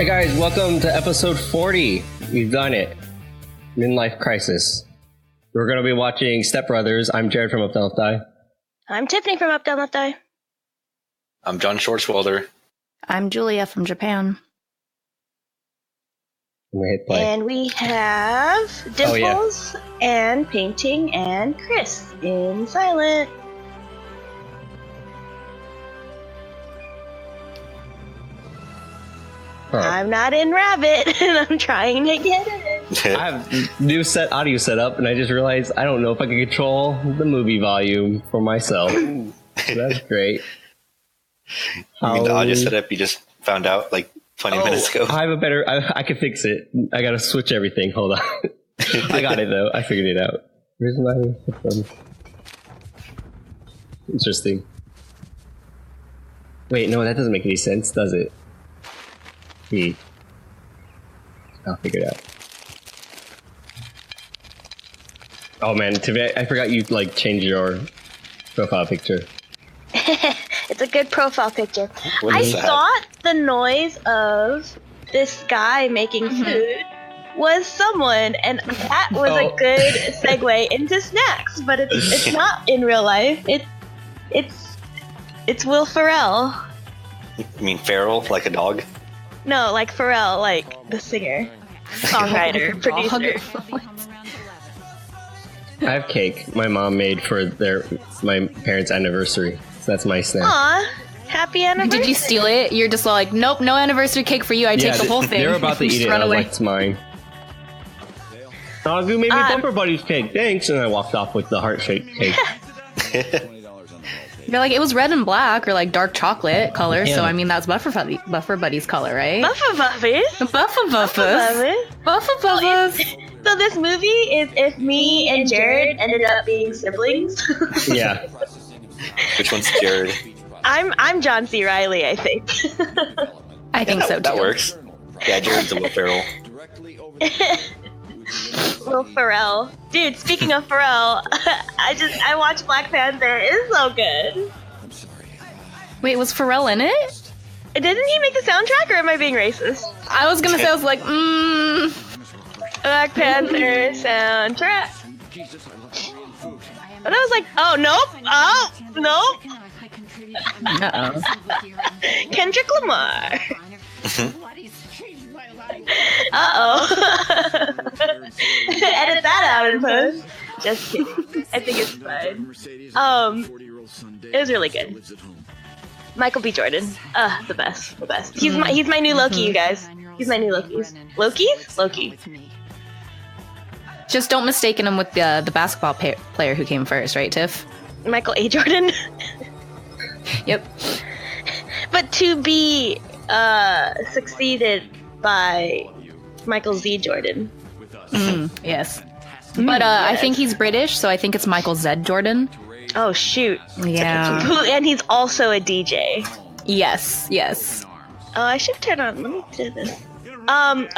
Hey guys, welcome to episode 40. We've done it. Midlife crisis. We're going to be watching Step Brothers. I'm Jared from UpDownLeftDie. I'm Tiffany from UpDownLeftDie. I'm John Schwartzwelder. I'm Julia from Japan. We hit play. And we have Dimples and Painting and Chris in Silent. Huh. I'm not in Rabbit, and I'm trying to get it. I have new audio set up, and I just realized I don't know if I can control the movie volume for myself. So that's great. I mean, the audio setup you just found out like 20 minutes ago. I have a better... I can fix it. I gotta switch everything. Hold on. I got it, though. I figured it out. Where's my... Interesting. Wait, no, that doesn't make any sense, does it? I'll figure it out. Oh man, I forgot you changed your profile picture. It's a good profile picture. What is I that? thought the noise of this guy making food was someone, and that was a good segue into snacks. But it's not in real life. It's Will Ferrell. You mean feral, like a dog? No, like Pharrell, like the singer, songwriter, producer. I have cake my mom made for my parents' anniversary. So that's my snack. Aw, happy anniversary. Did you steal it? You're just like, nope, no anniversary cake for you. I take the whole thing. They were about to eat it, and I was like, it's mine. Oh, you made me Bumper Buddies cake, thanks. And I walked off with the heart-shaped cake. They're like, it was red and black or like dark chocolate color, Yeah. so I mean that's Buffer Buddy's color, right? Buffer Buffies. Buffer Buffers. So this movie is if me and Jared ended up being siblings. Yeah. Which one's Jared? I'm John C. Reilly, I think. I think so too. That works. Yeah, Jared's a Will Ferrell. Will Ferrell. Dude, speaking of Ferrell, I watched Black Panther. It's so good. Wait, was Pharrell in it? Didn't he make the soundtrack, or am I being racist? I was gonna say, I was like, Black Panther soundtrack. But I was like, oh, nope. Uh-oh. Kendrick Lamar. Uh-oh. Edit that out in post. Just kidding. I think it's fine. It was really good. Michael B. Jordan. The best. He's my new Loki, you guys. He's my new Loki's. Loki. Just don't mistaken him with the basketball player who came first, right, Tiff? Michael A. Jordan. Yep. But to be succeeded by Michael Z. Jordan. Yes. But I think he's British, so I think it's Michael Z. Jordan. Oh, shoot. Yeah. And he's also a DJ. Yes. Oh, I should turn on. Let me do this. I'm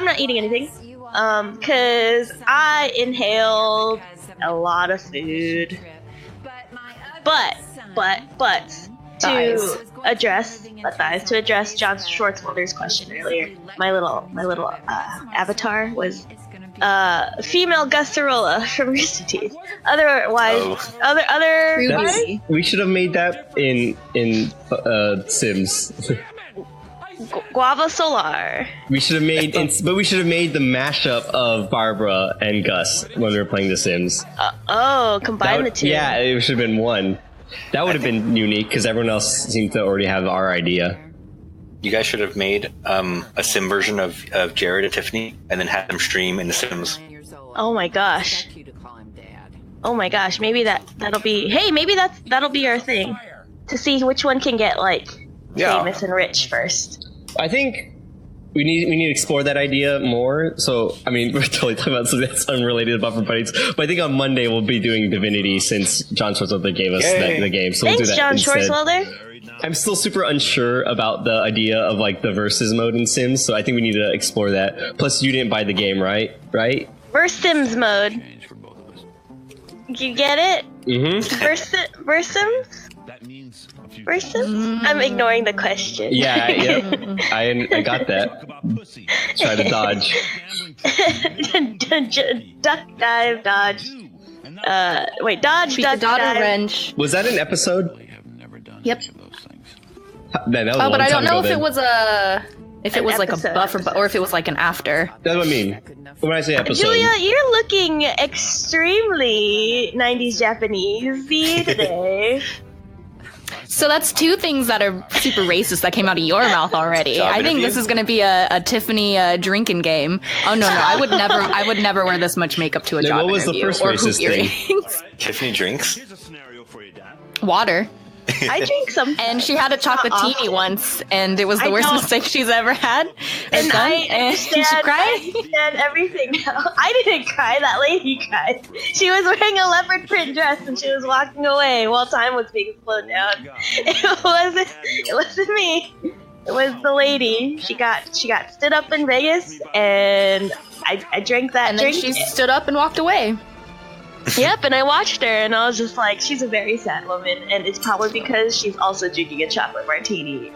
not eating anything. Cause I inhaled a lot of food. But to address John Schwartzwelder's question earlier, my little avatar was female Gustarola from Rooster Teeth. Otherwise, We should have made that in Sims. Guava Solar. We should have made the mashup of Barbara and Gus when we were playing The Sims. Combine the two. Yeah, it should have been one. That would have been unique because everyone else seemed to already have our idea. You guys should have made a sim version of Jared and Tiffany and then had them stream in The Sims. Oh my gosh. Maybe that'll be. Hey, maybe that'll be our thing. To see which one can get famous and rich first. I think we need to explore that idea more. So, I mean, we're totally talking about something that's unrelated to Buffer Buddies, but I think on Monday we'll be doing Divinity since John Schwartzwelder gave us the game. So we'll do that John instead. Schwartzwelder. I'm still super unsure about the idea of the versus mode in Sims, so I think we need to explore that. Plus, you didn't buy the game, right? Verse Sims mode. You get it? Mm-hmm. Verse Sims? Versus? I'm ignoring the question. Yeah, yep. I got that. Try to dodge. Duck, dive, dodge. Wait, dodge, duck, dive. wrench. Was that an episode? Yep. Man, that was a Oh, but long I don't time know ago if it then. was if it was like a episode. buffer, or if it was like an after. That's what I mean. When I say episode. Julia, you're looking extremely 90s Japanese-y today. So that's two things that are super racist that came out of your mouth already. Job I think interview? this is going to be a Tiffany drinking game. Oh no, I would never wear this much makeup to a Then job what was the interview first or racist hoop thing? earrings. Tiffany drinks. Water. I drink some. And she had a chocolatini once, and it was the worst mistake she's ever had. And done, I and she understand, cried. I understand everything now. I didn't cry, that lady cried. She was wearing a leopard print dress and she was walking away while time was being slowed down. It wasn't me. It was the lady. She got stood up in Vegas and I drank that And then drink. she stood up and walked away. Yep, and I watched her and I was just like, she's a very sad woman, and it's probably because she's also drinking a chocolate martini.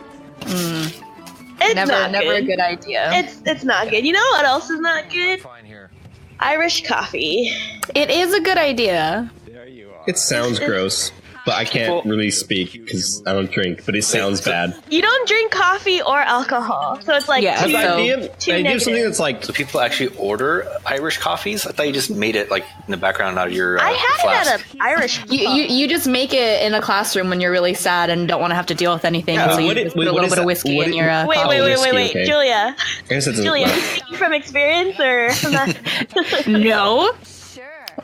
It's Never not a good. good idea. It's not good. You know what else is not good? Irish coffee. It is a good idea. It sounds gross, but I can't really speak because I don't drink, but it sounds bad. You don't drink coffee or alcohol, so it's like Yeah, two, The so- idea, two the idea of something negative. that's like, So people actually order Irish coffees? I thought you just made it like in the background out of your I had flask. it at an Irish. You just make it in a classroom when you're really sad and don't want to have to deal with anything. Yeah, so you what just it- put a what little is bit that- of whiskey what in it- your Wait, Oh, wait, whiskey, okay. Julia. I guess it's Julia, are you speaking from experience or from that? No.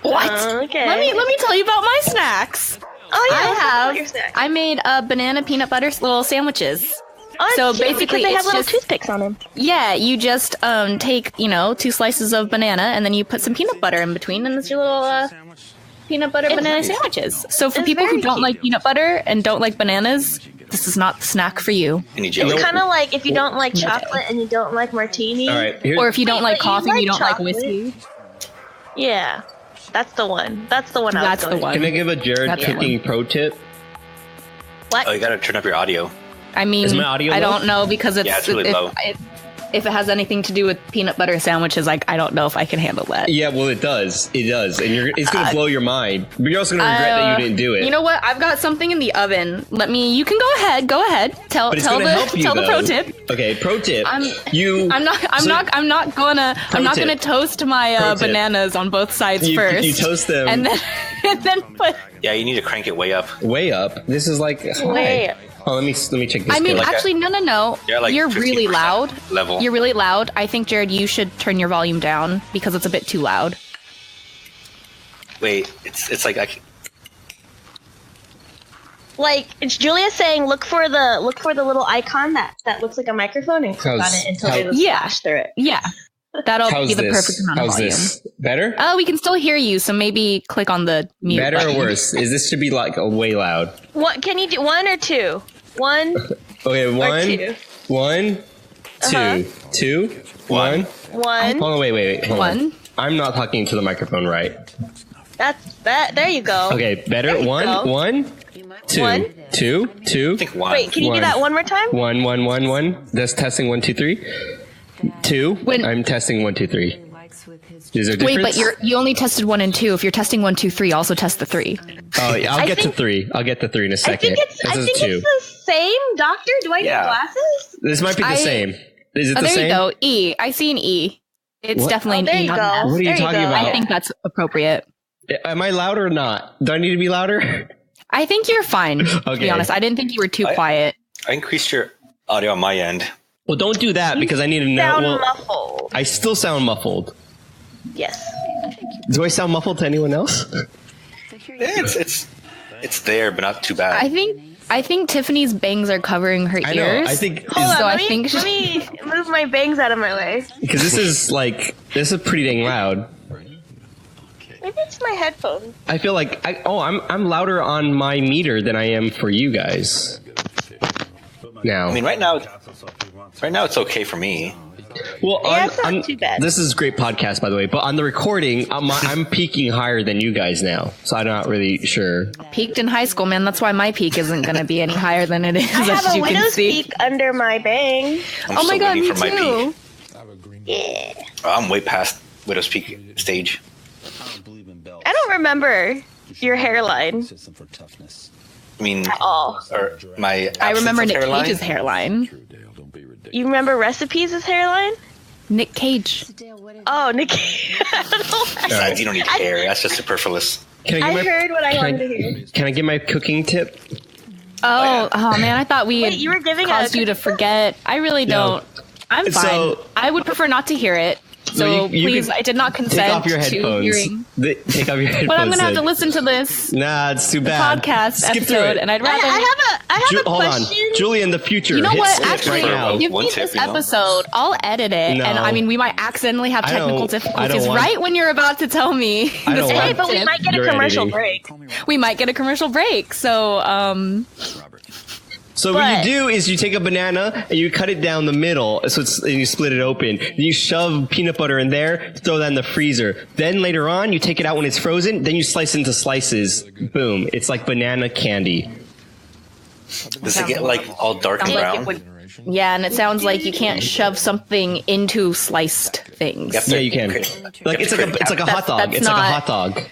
What? Okay. Let me tell you about my snacks. Oh yeah, I let's talk about your snacks. I made banana peanut butter little sandwiches. Oh, so it's cute basically because they have it's little just- toothpicks on them. Yeah, you just take 2 slices of banana and then you put some peanut butter in between, and it's your little peanut butter banana sandwiches. So for it's people who very don't cute. like peanut butter and don't like bananas, this is not the snack for you. Any jelly? It's kind of like if you don't like chocolate and you don't like martini. all right, here, Or if you don't Wait, like but you coffee and you like don't chocolate? like whiskey. Yeah, that's the one. That's the one. I That's was the going one. can I give a Jared That's the cooking pro tip? What? Oh, you gotta turn up your audio. I mean, Is my audio I low? don't know because it's Yeah, it's really low. If it has anything to do with peanut butter sandwiches, like I don't know if I can handle that. Yeah, well, it does, and it's gonna blow your mind. But you're also gonna regret that you didn't do it. You know what? I've got something in the oven. You can go ahead. Go ahead. Tell but it's tell gonna help you, the pro though. tip. Okay, pro tip. I'm I'm not gonna tip. toast my Pro tip. bananas on both sides You first. toast them and then put. Yeah, you need to crank it way up. way up. This is like high. Way up. Oh, let me check this. I mean, scale. actually, no. Yeah, like You're really 50% loud. level. You're really loud. I think, Jared, you should turn your volume down because it's a bit too loud. Wait, it's like Like it's Julia saying, look for the little icon that looks like a microphone and click on How's- it until how- they Yeah. flash through it. Yeah, that'll How's be the this? perfect amount of How's volume. this? Better? We can still hear you, so maybe click on the mute Better button. or worse? Is this should be like way loud? What can you do? 1 or 2? 1 Okay, or 2? 1, 2, Uh-huh. 2, 1. 1. Hold on, wait. Hold on. One. I'm not talking to the microphone right. That's that. There you go. Okay, better. There you 1, go. 1, 2, One. 2, 2. I think one. Wait, can you One. do that one more time? 1, 1, 1, 1. That's testing 1, 2, 3. 2. I'm testing 1, 2, 3. Is there a Wait, difference? but you only tested 1 and 2. If you're testing 1, 2, 3, also test the 3. Oh, yeah, I'll I get to think- 3. I'll get to 3 in a I second. think it's the same doctor. Do I need Yeah. glasses? This might be the same. Is it Oh, the there same? you go. E. I see an E. It's What? definitely Oh, an there E you on go. that. What are you There talking go. about? I think that's appropriate. Am I loud or not? Do I need to be louder? I think you're fine, to be Okay. honest. I didn't think you were too quiet. I increased your audio on my end. Well, don't do that because I need to know. Sound Well, muffled. I still sound muffled. Yes. Do I sound muffled to anyone else? Yeah, it's there, but not too bad. I think Tiffany's bangs are covering her I know. ears. I think Hold on. So let I think let me move my bangs out of my way. because this is pretty dang loud. Maybe it's my headphones. I feel like I'm louder on my meter than I am for you guys. Now, I mean, right now it's okay for me. Well, Yeah, it's not too bad. This is great podcast, by the way. But on the recording, I'm peaking higher than you guys now, so I'm not really sure. Peaked in high school, man. That's why my peak isn't going to be any higher than it is. I have as a you can widow's see. peak under my bang. Oh my god, me too. Yeah. I'm way past Widow's Peak stage. I don't remember your hairline I mean, at all. or my I remember absence Nick of hairline. Cage's hairline. You remember Recipes' hairline? Nick Cage. Oh, Nick Cage. I don't know why. Besides, you don't need hair. That's just superfluous. Can I I get heard what I can wanted to hear. Can I get my cooking tip? Oh man, I thought we Wait, had you were giving caused a- you to forget. I really No. don't. I'm fine. So- I would prefer not to hear it. So you please, could I did not Take consent off your to headphones. hearing. Take off your headphones. But I'm gonna have to then. listen to this Nah, it's too bad. podcast Skip through episode, it. and I'd rather. I have a Hold on, question. Julie, in the future. You know hit what? skip Actually, right now. give One me tip, this you know? episode. I'll edit it, No. and I mean, we might accidentally have I technical don't difficulties want- right when you're about to tell me. I don't this want- Hey, but we tip. might get a You're commercial editing. break. We might get a commercial break. So, So what But- you do is you take a banana and you cut it down the middle, so and you split it open. You shove peanut butter in there, throw that in the freezer. Then later on, you take it out when it's frozen. Then you slice into slices. Boom! It's like banana candy. Does it get like all dark and sounds like brown? it would. Yeah, and it sounds like you can't shove something into sliced things. Yep. Yeah, you can. Like it's like a hot dog. That's It's like a not- hot dog.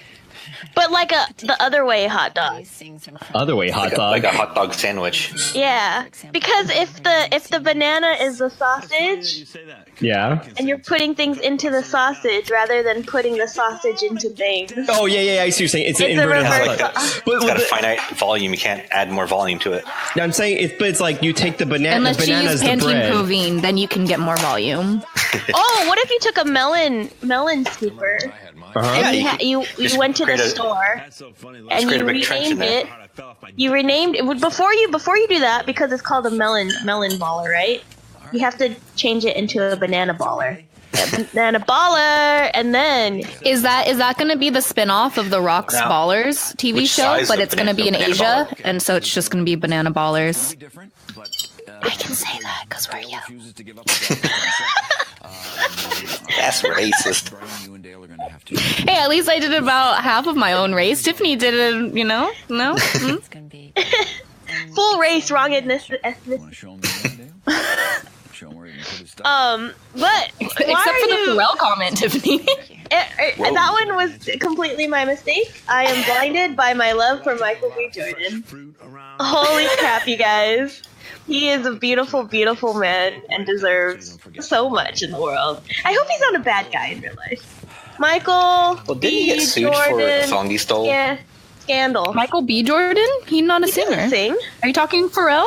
But like the other way hot dog. Other way hot dog. Like a hot dog sandwich. Yeah, because if the banana is the sausage Yeah. and you're putting things into the sausage rather than putting the sausage into things. Oh yeah. I see what you're saying. It's an It's a inverted hot reverse- dog. It's But got a the- finite volume. You can't add more volume to it. I'm saying it's like you take the banana. Unless The you banana use is the Pantene bread. Provine, then you can get more volume. Oh, what if you took a melon scooper Uh-huh. Yeah, and you just went to the create a- store and create you a big trench in renamed there. it? You renamed it before you do that because it's called a melon baller, right? You have to change it into a banana baller. A banana baller, and then Is that going to be the spin-off of the Rocks No. Ballers TV Which show? size But of it's going to be in banana Asia, baller? and so it's just going to be Banana Ballers. I can say that because we're young. That's racist. Hey, at least I did about half of my own race. Tiffany did it, no? Hmm? full race, wrong ethnicity. But Except for the Pharrell comment, Tiffany. that one was completely my mistake. I am blinded by my love for Michael B. Jordan. Holy crap, you guys. He is a beautiful, beautiful man and deserves so much in the world. I hope he's not a bad guy in real life. Michael Well, didn't he B. get sued Jordan. for a song he stole? Yeah, scandal. Michael B. Jordan? He's not a He doesn't singer. sing. Are you talking Pharrell?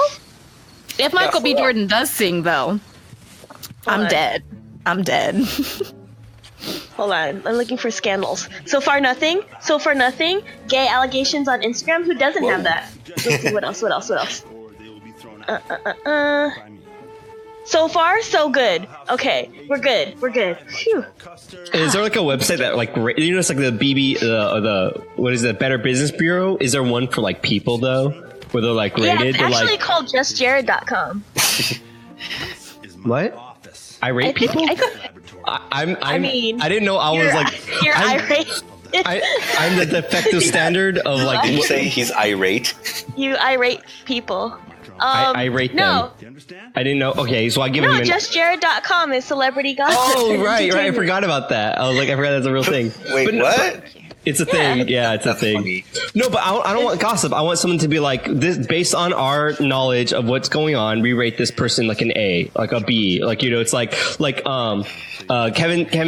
If Michael B. Pharrell. Jordan does sing, though, I'm on. dead. I'm dead. Hold on, I'm looking for scandals. So far nothing. Gay allegations on Instagram. Who doesn't have that? Let's see what else. So far, so good. Okay, we're good. Phew. Is there like a website that like it's like the the what is it, Better Business Bureau? Is there one for like people though, where they're like Yeah, rated? it's They're actually like called justjared.com. what? I Irate think people? I mean, I didn't know I was like you're I'm, irate. I'm the de facto standard of like Did you say he's irate? You irate people. I rate no, them. I didn't know. Okay, so I give No, him an. justjared.com is celebrity gossip. Oh and right. I entertainment. forgot about that. I was like, I forgot that's a real thing. Wait, But no, what? It's a thing. Yeah, it's a That's thing. funny. No, but I don't want gossip. I want someone to be like, this based on our knowledge of what's going on. We rate this person like an A, like a B. Like it's like Kevin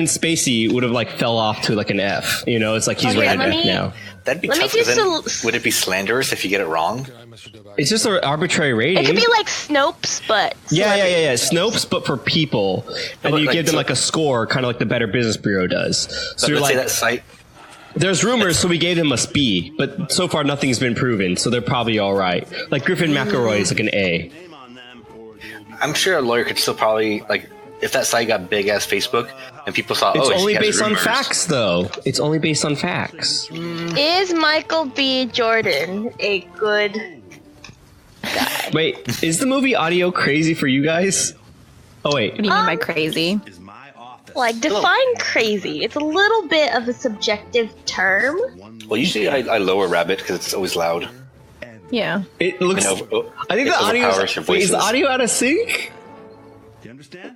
Spacey would have like fell off to like an F. It's like he's Okay, rated let F me- now. That'd be Let me tough. 'Cause do then would it be slanderous if you get it wrong? It's just an arbitrary rating. It could be like Snopes, but Yeah. Snopes, but for people, and but you like, give them so- like a score, kind of like the Better Business Bureau does. So But you're let's say like, that site. there's rumors, so we gave them a B, but so far nothing's been proven, so they're probably all right. Like Griffin McElroy is like an A. I'm sure a lawyer could still probably like if that site got big as Facebook and people saw. It's oh, only she has based on rumors. facts, though. It's only based on facts. is Michael B. Jordan a good guy? Wait, is the movie audio crazy for you guys? Oh wait, What do you mean by crazy? Like, define crazy. It's a little bit of a subjective term. Well, usually I lower rabbit because it's always loud. Yeah. It looks. I think the audio is the audio out of sync. Do you understand?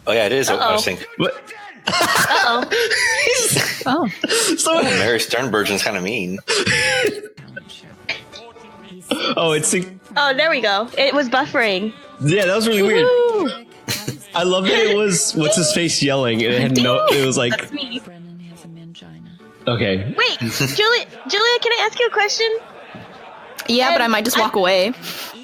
Oh yeah, it is out of sync. But Oh. so Mary Sternbergen's kind of mean. oh, it's sync. Oh, there we go. It was buffering. Yeah, that was really weird. Woo! I love that it was what's his face yelling. It had no. It was like That's me. okay. Wait, Julia, can I ask you a question? Yeah, but I might just walk away.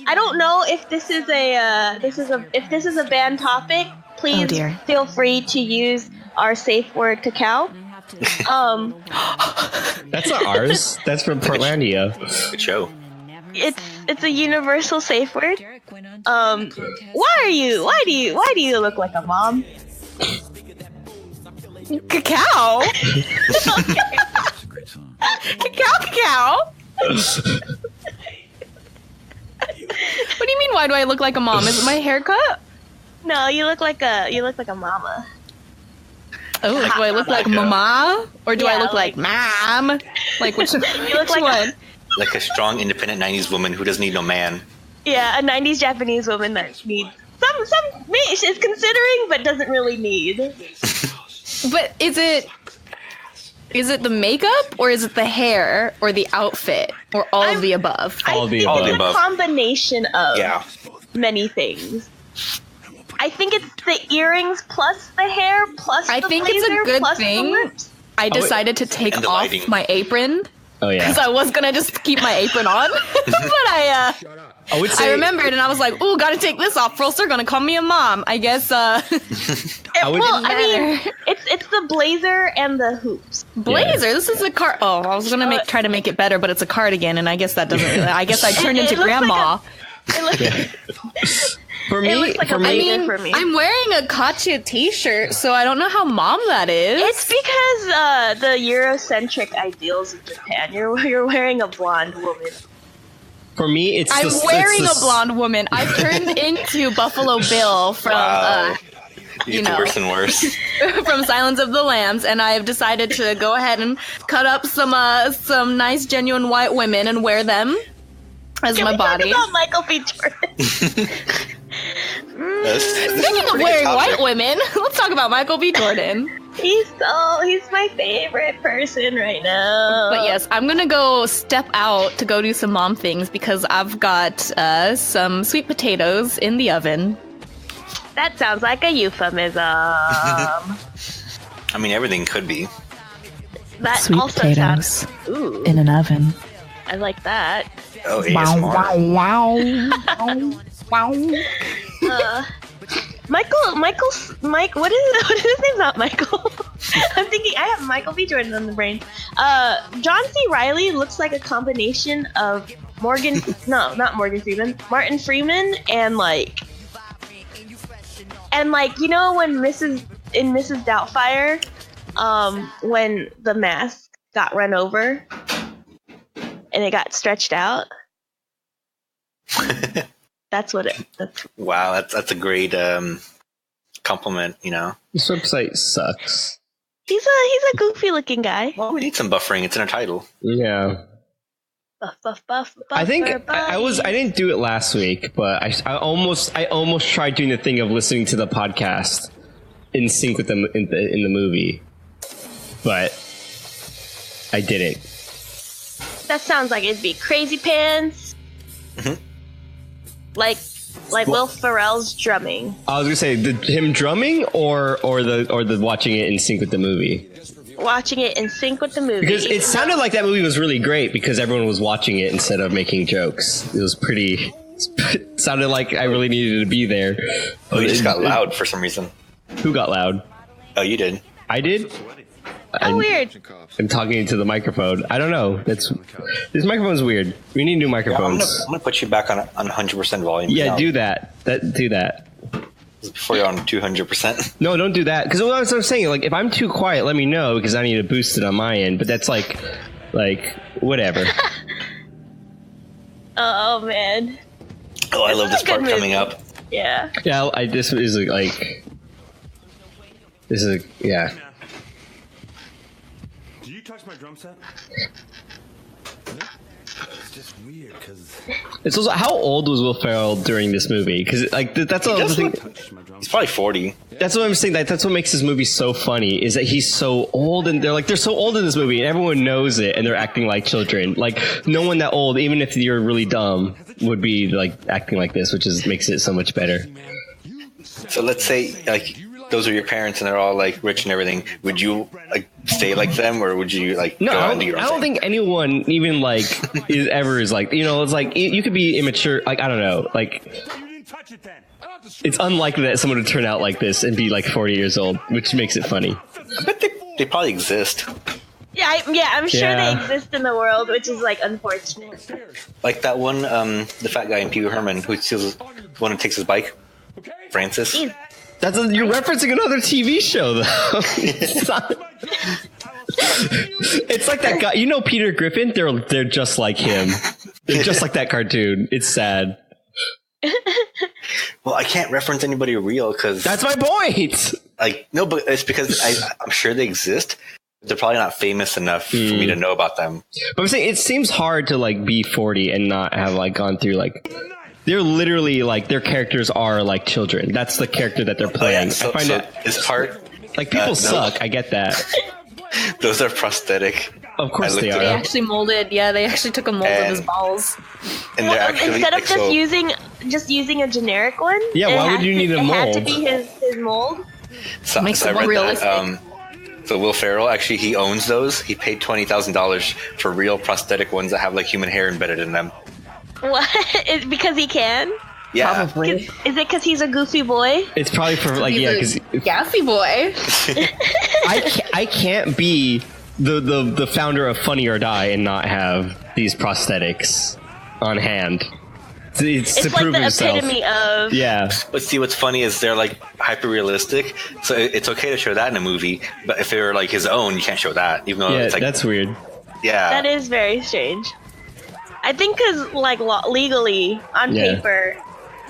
I don't know if this is a banned topic. Please dear. feel free to use our safe word cacao. That's not ours. That's from Portlandia. Good show. It's a universal safe word. Why do you look like a mom? Cacao? Cacao? What do you mean, why do I look like a mom? Is it my haircut? No, you look like a mama. Oh, do I look like mama? Or do I Yeah, look like mom? Like which, You look which like one? Like a strong, independent 90s woman who doesn't need no man. Yeah, a 90s Japanese woman that needs some is considering but doesn't really need. But is it the makeup or is it the hair or the outfit or all of the above? All the All the above. above. A combination of Yeah. many things. I think it's the earrings plus the hair plus I the think it's a blazer good plus thing. the lips. I decided to take And the off lighting. my apron Oh yeah. because I was gonna just keep my apron on, but I would say. I remembered and I was like, "Ooh, gotta take this off, or else they're gonna call me a mom." I guess. I would- Well, I mean, Matter. it's the blazer and the hoops. Blazer. This is a car. Oh, I was gonna try to make it better, but it's a cardigan, and I guess that doesn't. Really, I guess I turned It into looks like grandma. It looks, For it me, looks like for a me, blazer for me. I'm wearing a Katya t-shirt, so I don't know how mom that is. It's because the Eurocentric ideals of Japan. You're wearing a blonde woman. for me, it's. I'm the, wearing it's a blonde woman. I've turned into Buffalo Bill from Wow. you You get know. worse and worse. from Silence of the Lambs, and I have decided to go ahead and cut up some nice genuine white women and wear them as Can my we talk body. about Michael B. Jordan? Speaking of wearing white women, let's talk about Michael B. Jordan. He's my favorite person right now. But yes, I'm gonna go step out to go do some mom things because I've got some sweet potatoes in the oven. That sounds like a euphemism. I mean, everything could be. That Sweet also potatoes sounds. Ooh, in an oven. I like that. Oh, ASMR. Wow. Mike. What is his name's not Michael. I'm thinking I have Michael B. Jordan on the brain. John C. Reilly looks like a combination of Martin Freeman and like you know when Mrs. Doubtfire, when the mask got run over and it got stretched out. That's what it. That's Wow, that's a great compliment, you know. this website sucks. he's a goofy looking guy. Well, we need some buffering. It's in our title. Yeah. Buff. I think buffer I didn't do it last week, but I almost tried doing the thing of listening to the podcast in sync with them in the movie, but I didn't. That sounds like it'd be crazy pants. Mm-hmm. Like Will Ferrell's drumming. I was gonna say him drumming or the watching it in sync with the movie, Watching it in sync with the movie. because it sounded like that movie was really great because everyone was watching it instead of making jokes. It was pretty. It sounded like I really needed to be there. Oh, you just got loud for some reason. Who got loud? Oh, you did. I did. Oh, weird. I'm talking into the microphone. I don't know. This microphone's weird. We need new I'm microphones. gonna put you back on 100% volume. Yeah, now. do that. Do that. Before you're on 200%. No, don't do that. Because what I'm saying, like, if I'm too quiet, let me know because I need to boost it on my end. But that's like whatever. Oh man. Oh, I love this a good part coming movie. up. Yeah. Yeah, this is like. This is yeah. Do you touch my drum set? It's just weird because It's also how old was Will Ferrell during this movie? Because like that's all the thing. He's probably 40. That's what I'm saying. That's what makes this movie so funny is that he's so old, and they're so old in this movie, and everyone knows it, and they're acting like children. Like no one that old, even if you're really dumb, would be like acting like this, which makes it so much better. So let's say like those are your parents and they're all like rich and everything. Would you like stay like them, or would you like No, go I out and do your own don't thing? think anyone even like is like, you know, it's like you could be immature. Like I don't know, like you didn't touch it then. it's unlikely that someone would turn out like this and be like 40 years old, which makes it funny. I bet they probably exist. I'm sure Yeah. they exist in the world, which is like unfortunate. Like that one, the fat guy in Pee Wee Herman who steals one and takes his bike. Francis. Jeez. You're referencing another TV show though. It's like that guy, you know, Peter Griffin. They're just like him. They're just like that cartoon. It's sad. Well, I can't reference anybody real because That's my point. like no, but it's because I'm sure they exist. They're probably not famous enough for me to know about them. But I'm saying it seems hard to like be 40 and not have like gone through like. They're literally like their characters are like children. That's the character that they're playing. So, I find so it is part like people no. suck. I get that. those are prosthetic. Of course I they looked it They are. up. actually molded. Yeah, they actually took a mold of his balls. And they're actually Instead of like, just so, using a generic one. Yeah, it why would had you to- need a It had to mold? be his mold. so, Makes so it I more read realistic. that. So Will Ferrell actually he owns those. He paid $20,000 for real prosthetic ones that have like human hair embedded in them. What? Is because he can? Yeah, Probably. Is it because he's a goofy boy? It's probably for like yeah, because Gassy boy. I can't be the founder of Funny or Die and not have these prosthetics on hand. It's to It's like prove the himself. epitome of. Yeah. but see what's funny is they're like hyper realistic. So it's okay to show that in a movie, but if they're like his own, you can't show that. Even though Yeah, it's like that's weird. yeah, That is very strange. I think because like legally on Yeah. paper,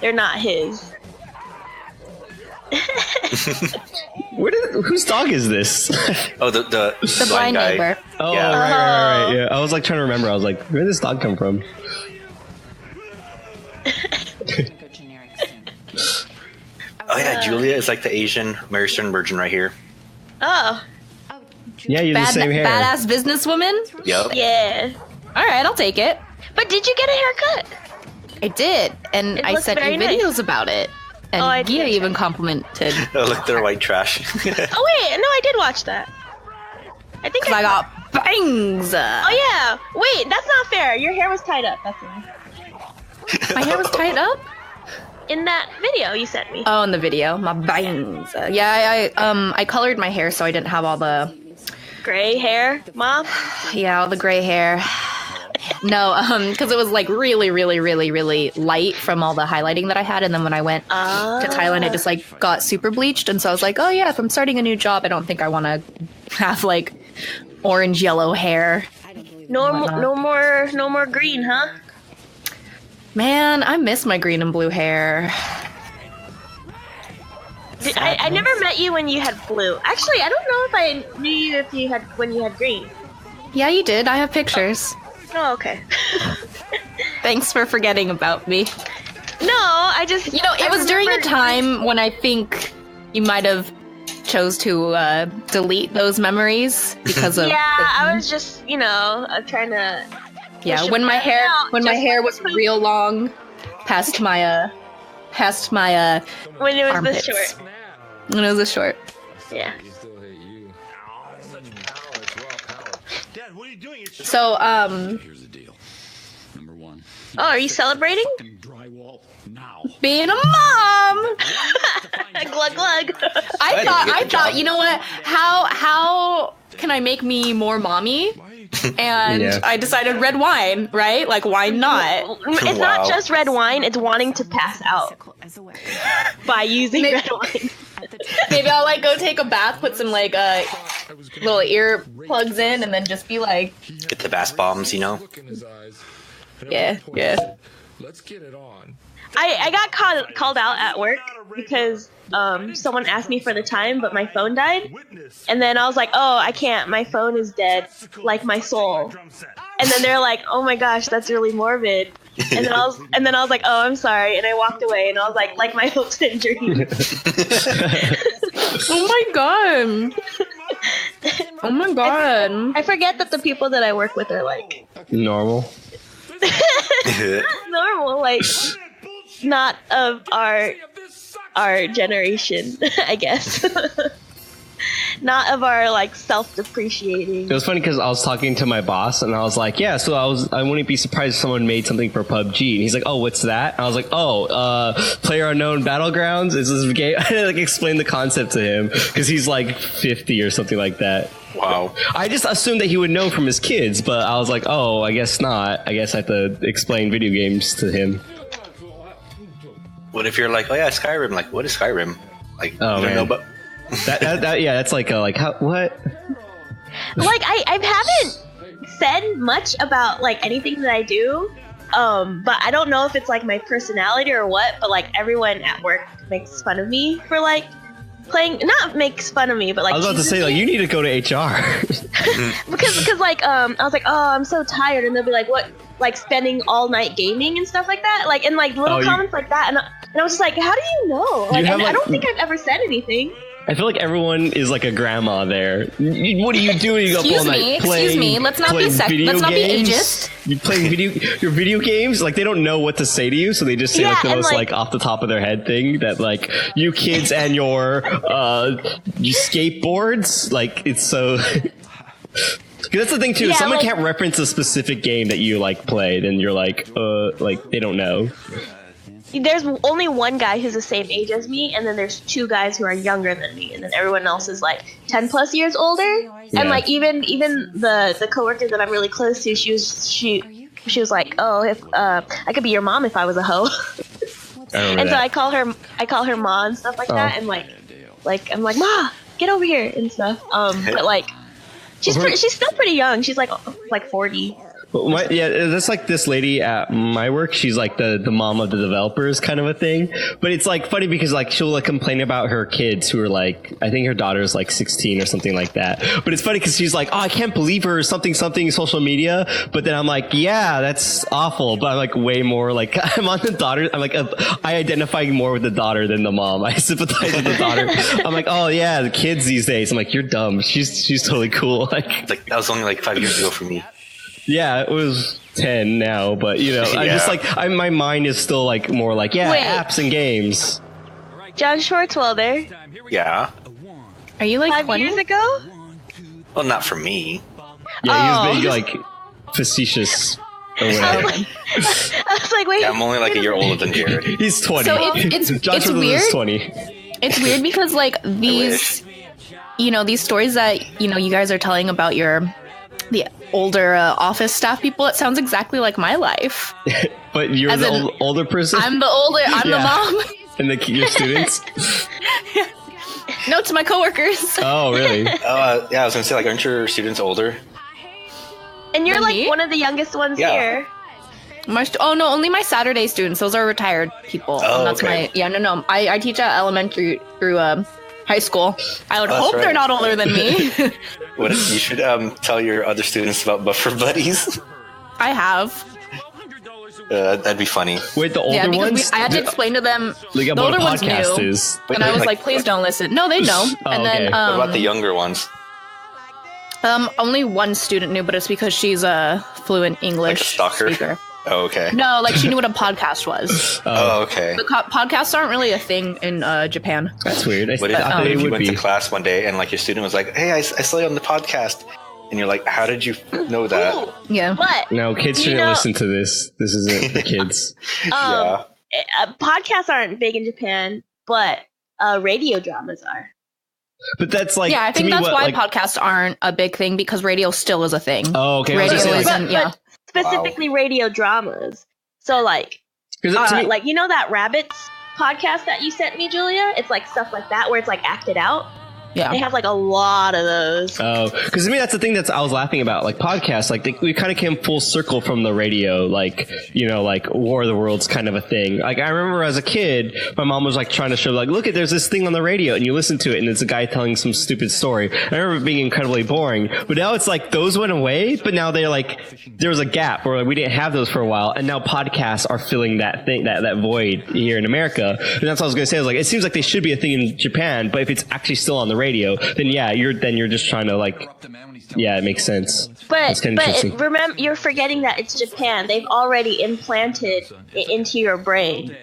they're not his. Whose dog is this? oh the The blind guy. neighbor. Oh, Yeah. right. Yeah, I was like trying to remember. I was like, where did this dog come from? Oh yeah, Julia is like the Asian Mary Stern virgin right here. Oh, Yeah, you're the same hair. Badass businesswoman. Yep. yeah. All right, I'll take it. But did you get a haircut? I did, and It I looks sent you very nice. videos about it. And Oh, I Gia did. even complimented. Oh look, they're white trash. Oh wait, no, I did watch that. I think Cause I got bangs. Oh yeah. Wait, that's not fair. Your hair was tied up. That's why. My hair was tied up. In that video you sent me. Oh, in the video, my bangs. Yeah, I colored my hair so I didn't have all the Gray hair, mom. all the gray hair. No, because it was like really, really, really, really light from all the highlighting that I had, and then when I went to Thailand, it just like got super bleached, and so I was like, oh yeah, if I'm starting a new job, I don't think I want to have like orange yellow hair. No more green, huh? Man, I miss my green and blue hair. I never met you when you had blue. Actually, I don't know if I knew you when you had green. Yeah, you did. I have pictures. Oh, okay. Thanks for forgetting about me. No, I just You know, it was during a time when I think you might have chose to delete those memories because of Yeah, I was just trying to. yeah. push When it my hair out, when my just hair like was poop. real long, past my When it was armpits. this short. When it was this short. Yeah. Dad, what are you doing? It's So Here's the deal. Number one, Oh, are you celebrating? drywall now. being a mom. Glug glug. I thought, you know what? How can I make me more mommy? And Yeah. I decided red wine, right? Like, why not? It's Wow. not just red wine, it's wanting to pass out by using Maybe- red wine. Maybe I'll like go take a bath, put some like little ear plugs in, and then just be like, Get the bass bombs, you know. Look in his eyes. yeah, yeah. Let's get it on. I got called out at work because someone asked me for the time, but my phone died. And then I was like, oh, I can't. My phone is dead, like my soul. And then they're like, oh my gosh, that's really morbid. And then I was like, oh, I'm sorry. And I walked away, and I was like my hopes and dreams. Oh my god. Oh my god. I forget that the people that I work with are like Normal. normal, like not of our generation, I guess. Not of our like self-depreciating. It was funny because I was talking to my boss and I was like, yeah, so I wouldn't be surprised if someone made something for PUBG. And he's like, oh, what's that? And I was like, PlayerUnknown Battlegrounds is this game. I like explained the concept to him because he's like 50 or something like that. Wow. I just assumed that he would know from his kids, but I was like, oh, I guess not. I guess I have to explain video games to him. What if you're like, oh yeah, Skyrim? Like, what is Skyrim? Like, oh, you don't man. know, but yeah, that's like how, what? Like I haven't said much about like anything that I do, but I don't know if it's like my personality or what. But like everyone at work makes fun of me for like playing. Not makes fun of me, but like I was about to say like you need to go to HR because like I was like, oh, I'm so tired, and they'll be like, what? Like spending all night gaming and stuff like that, like and like little comments like that, and I was just like, how do you know? Like, I don't think I've ever said anything. I feel like everyone is like a grandma there. What are you doing? Excuse me. Let's not be ageist. You playing your video games? Like they don't know what to say to you, so they just say like the most like off the top of their head thing that like you kids and your skateboards. Like it's so. Because that's the thing too. If someone can't reference a specific game that you like played, and you're like they don't know. There's only one guy who's the same age as me, and then there's two guys who are younger than me, and then everyone else is like 10 plus years older. Yeah. And like even the coworker that I'm really close to, she was like, oh, if I could be your mom if I was a hoe. And so I call her Ma and stuff like that, and like I'm like, Ma, get over here and stuff. But like she's still pretty young. She's like 40. That's like this lady at my work. She's like the mom of the developers kind of a thing. But it's like funny because like she'll like complain about her kids who are like, I think her daughter's like 16 or something like that. But it's funny because she's like, oh, I can't believe her something social media. But then I'm like, yeah, that's awful. But I'm like way more like I'm on the daughter. I'm like I identify more with the daughter than the mom. I sympathize with the daughter. I'm like, oh yeah, the kids these days. I'm like, you're dumb. She's totally cool. Like that was only like 5 years ago for me. Yeah, it was 10 now, but you know, I just like my mind is still like more like apps and games. John Schwartzwelder. Yeah. Are you like 5 years ago? Well, not for me. Yeah, he was being like facetious. Or whatever. I was like, wait. Yeah, I'm only like a year older than Jared. He's 20. So it's weird. 20. It's weird because like these, these stories that you guys are telling about the older office staff people, it sounds exactly like my life. But you're the older person? I'm the mom. And your students? No, to my coworkers. Oh, really? Yeah, I was gonna say, like, aren't your students older? And you're like one of the youngest ones here. No, only my Saturday students. Those are retired people. Oh, and that's no. I teach at elementary through high school. I would hope they're not older than me. You should tell your other students about Buffer Buddies. I have. That'd be funny. Wait, the older ones? I had to explain to them. The older ones knew. And I was like, please don't listen. No, they know. And then what about the younger ones? Only one student knew, but it's because she's a fluent English speaker. Oh, okay. No, like she knew what a podcast was. Oh, okay. The podcasts aren't really a thing in Japan. That's weird. What if you went to class one day and like your student was like, "Hey, I saw you on the podcast," and you're like, "How did you know that?" Ooh, yeah. But no, kids shouldn't listen to this. This isn't for kids. Podcasts aren't big in Japan, but radio dramas are. But that's like I think that's why podcasts aren't a big thing because radio still is a thing. Oh, okay. Radio isn't. But specifically radio dramas. So like that Rabbits podcast that you sent me, Julia? It's like stuff like that where it's like acted out. Yeah. They have like a lot of those. Oh, because to me that's the thing I was laughing about, like podcasts, like we kind of came full circle from the radio, like, you know, like War of the Worlds kind of a thing. Like I remember as a kid, my mom was like trying to show, like, look at, there's this thing on the radio, and you listen to it, and it's a guy telling some stupid story. I remember it being incredibly boring, but now it's like those went away, but now they're like, there was a gap where like, we didn't have those for a while, and now podcasts are filling that thing, that void here in America. And that's what I was going to say. I was like, it seems like they should be a thing in Japan, but if it's actually still on the radio, then you're just trying to like, yeah, it makes sense. But remember, you're forgetting that it's Japan. They've already implanted it into your brain.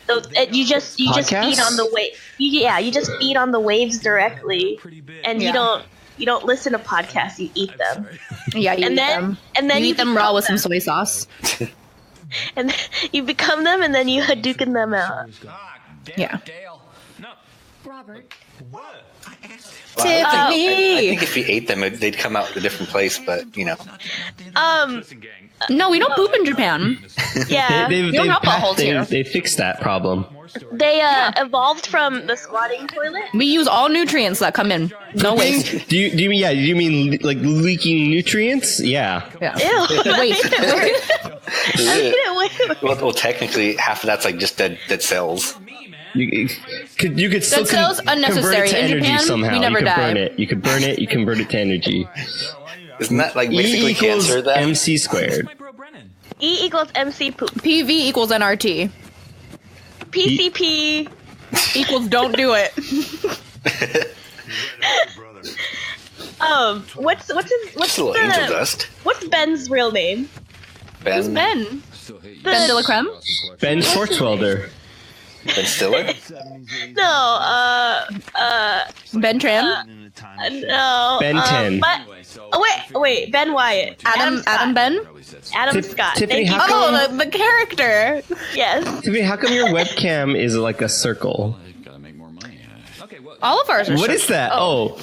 So you just feed on the wave. You just feed on the waves directly, and you don't listen to podcasts. You eat them. Yeah, you eat them. And then you eat them raw with some soy sauce. And then you become them, and then you Hadouken them out. Yeah. Robert. What? Well, I think if you ate them, they'd come out a different place, but, you know. No, we don't poop in Japan. Yeah. We don't have buttholes here. They fixed that problem. They evolved from the squatting toilet. We use all nutrients that come in. No waste. Do you mean like leaking nutrients? Yeah. Ew. Waste. Well, technically, half of that's like just dead cells. You could still cells unnecessary. convert it to In energy Japan, somehow. we never you could die. burn it. You could burn it. You convert it to energy. Isn't that like basically E equals cancer then? MC squared. E equals MC poop. PV equals NRT. PCP equals don't do it. What's Ben's real name? Who's Ben? Ben de la Creme? Ben Schwartzwelder. Ben Stiller? No, Ben Tran? no. Ben 10. Wait, Ben Wyatt. Adam Ben? Adam Scott. Tiffany, Thank you. how Oh, the character. Yes. Tiffany, how come your webcam is like a circle? All of ours are What is that? Oh.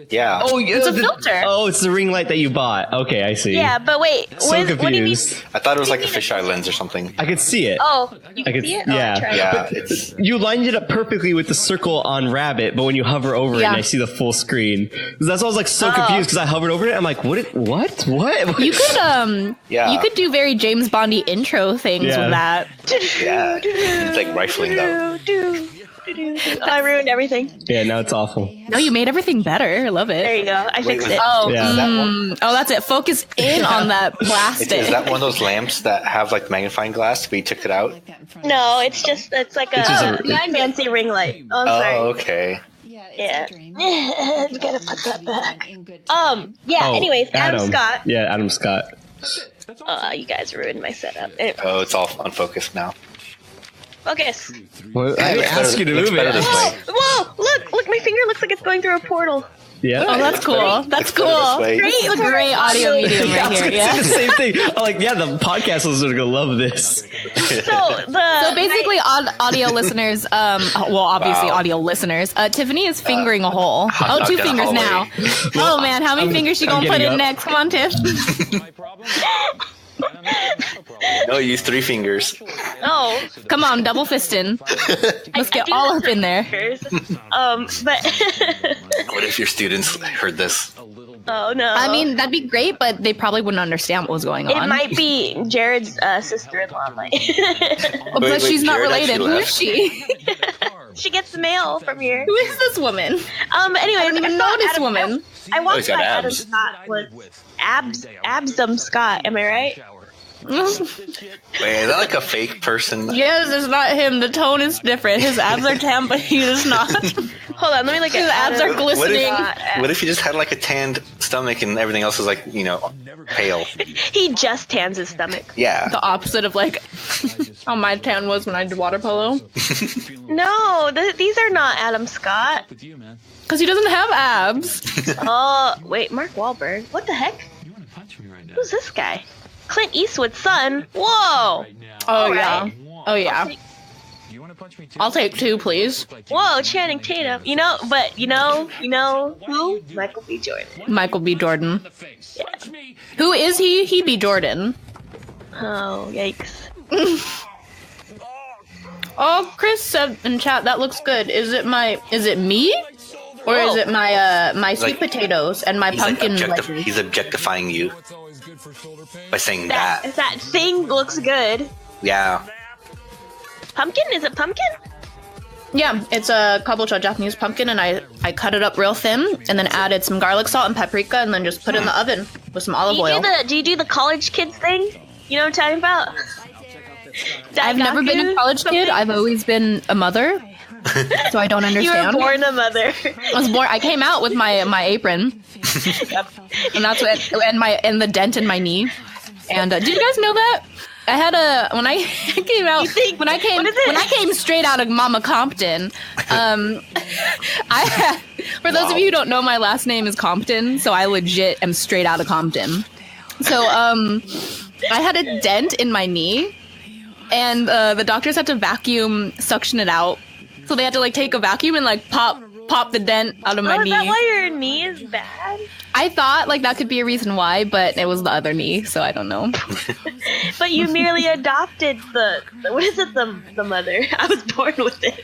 Yeah. Oh, It's a filter. Oh, it's the ring light that you bought. Okay, I see. Yeah, but wait. So what do you mean? confused. I thought it was like a fisheye lens or something. I could see it. Oh, you I can could, see it? yeah. Oh, try it. Yeah, it's You lined it up perfectly with the circle on Rabbit, but when you hover over it, Yeah. and I see the full screen. That's why I was like so confused because I hovered over it. I'm like, what? You could Yeah. you could do very James Bondy intro things Yeah. with that. yeah, it's like rifling though. I ruined everything. Yeah, now it's awful. No, you made everything better. I love There it. you go. I fixed was- it. Oh, Yeah. Is that one? that's it. Focus in on that plastic. Is that one of those lamps that have like magnifying glass, but you took it out? No, it's like It's just a- fancy ring light. Oh, I'm sorry. Oh, okay. Yeah. We gotta put that back. Yeah. Oh, anyways, Adam Scott. Yeah, Adam Scott. You guys ruined my setup. Anyway, Oh, it's all unfocused now. focus. Well, I didn't ask you to looks move better it. this way. Whoa! Look! My finger looks like it's going through a portal. Yeah. Oh, that's cool. That's better this cool. way. This is a great audio medium Yeah, I right was here. gonna Yeah. say the same thing. I'm like, yeah, the podcast listeners are gonna love this. So basically, audio listeners, obviously Wow. audio listeners, Tiffany is fingering a hole. hot dog 2 down fingers the now. hallway. Oh man, how many fingers she I'm gonna put getting in up. next? Come on, Tiff. No, use 3 fingers. Oh, Come on, double fisting. Let's get all up in there. but What if your students heard this? oh no. I mean, that'd be great, but they probably wouldn't understand what was going it on. might be Jared's sister-in-law. But Wait, she's not Jared related. actually Who is left. she? She gets mail from here. Who is this woman? Anyways, I don't even know this woman. I Oh, watched he's got that Adam abs. Scott was Absum Scott. Am I right? Wait, is that like a fake person? Yes, it's not him. The tone is different. His abs are tan, but he is not. Hold on, let me look His at abs are glistening. What if you just had like a tanned stomach and everything else is like, pale? He just tans his stomach. Yeah. The opposite of like how my tan was when I did water polo. No, these are not Adam Scott. Because he doesn't have abs. Oh, wait, Mark Wahlberg. What the heck? Who's this guy? Clint Eastwood's son. Whoa. Oh yeah. right. Oh yeah. I'll take 2, please. Whoa, Channing Tatum. You know who? Michael B. Jordan. Michael B. Jordan. Who is he? He be Jordan. Oh, yikes. Oh, Chris said in chat that looks good. Is it me? Or is it my sweet potatoes and my pumpkin wedges? He's objectifying you by saying that. That thing looks good. Yeah. Pumpkin? Is it pumpkin? Yeah, it's a kabocha, Japanese pumpkin, and I cut it up real thin, and then added some garlic salt and paprika, and then just put it in the oven with some olive oil. Do you do the college kids thing? You know what I'm talking about? I've never been a college kid. I've always been a mother, so I don't understand. You were born a mother. I came out with my apron, and that's what, and the dent in my knee. And did you guys know that? I had when I came out, when I came straight out of Mama Compton, for those of you who don't know, my last name is Compton, so I legit am straight out of Compton. So, I had a dent in my knee, and the doctors had to vacuum suction it out. So they had to like take a vacuum and like pop the dent out of my knee. Is that why your knee is bad? I thought like that could be a reason why, but it was the other knee, so I don't know. But you merely adopted the mother. I was born with it.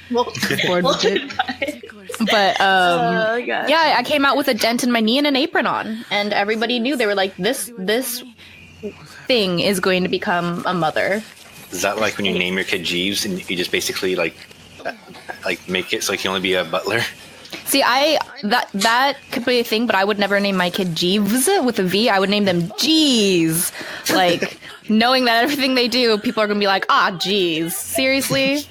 But yeah, I came out with a dent in my knee and an apron on, and everybody knew. They were like, this thing is going to become a mother. Is that like when you name your kid Jeeves and you just basically like make it so he can only be a butler? See, that could be a thing, but I would never name my kid Jeeves with a V. I would name them G's. Like, knowing that everything they do, people are going to be like, geez. Seriously?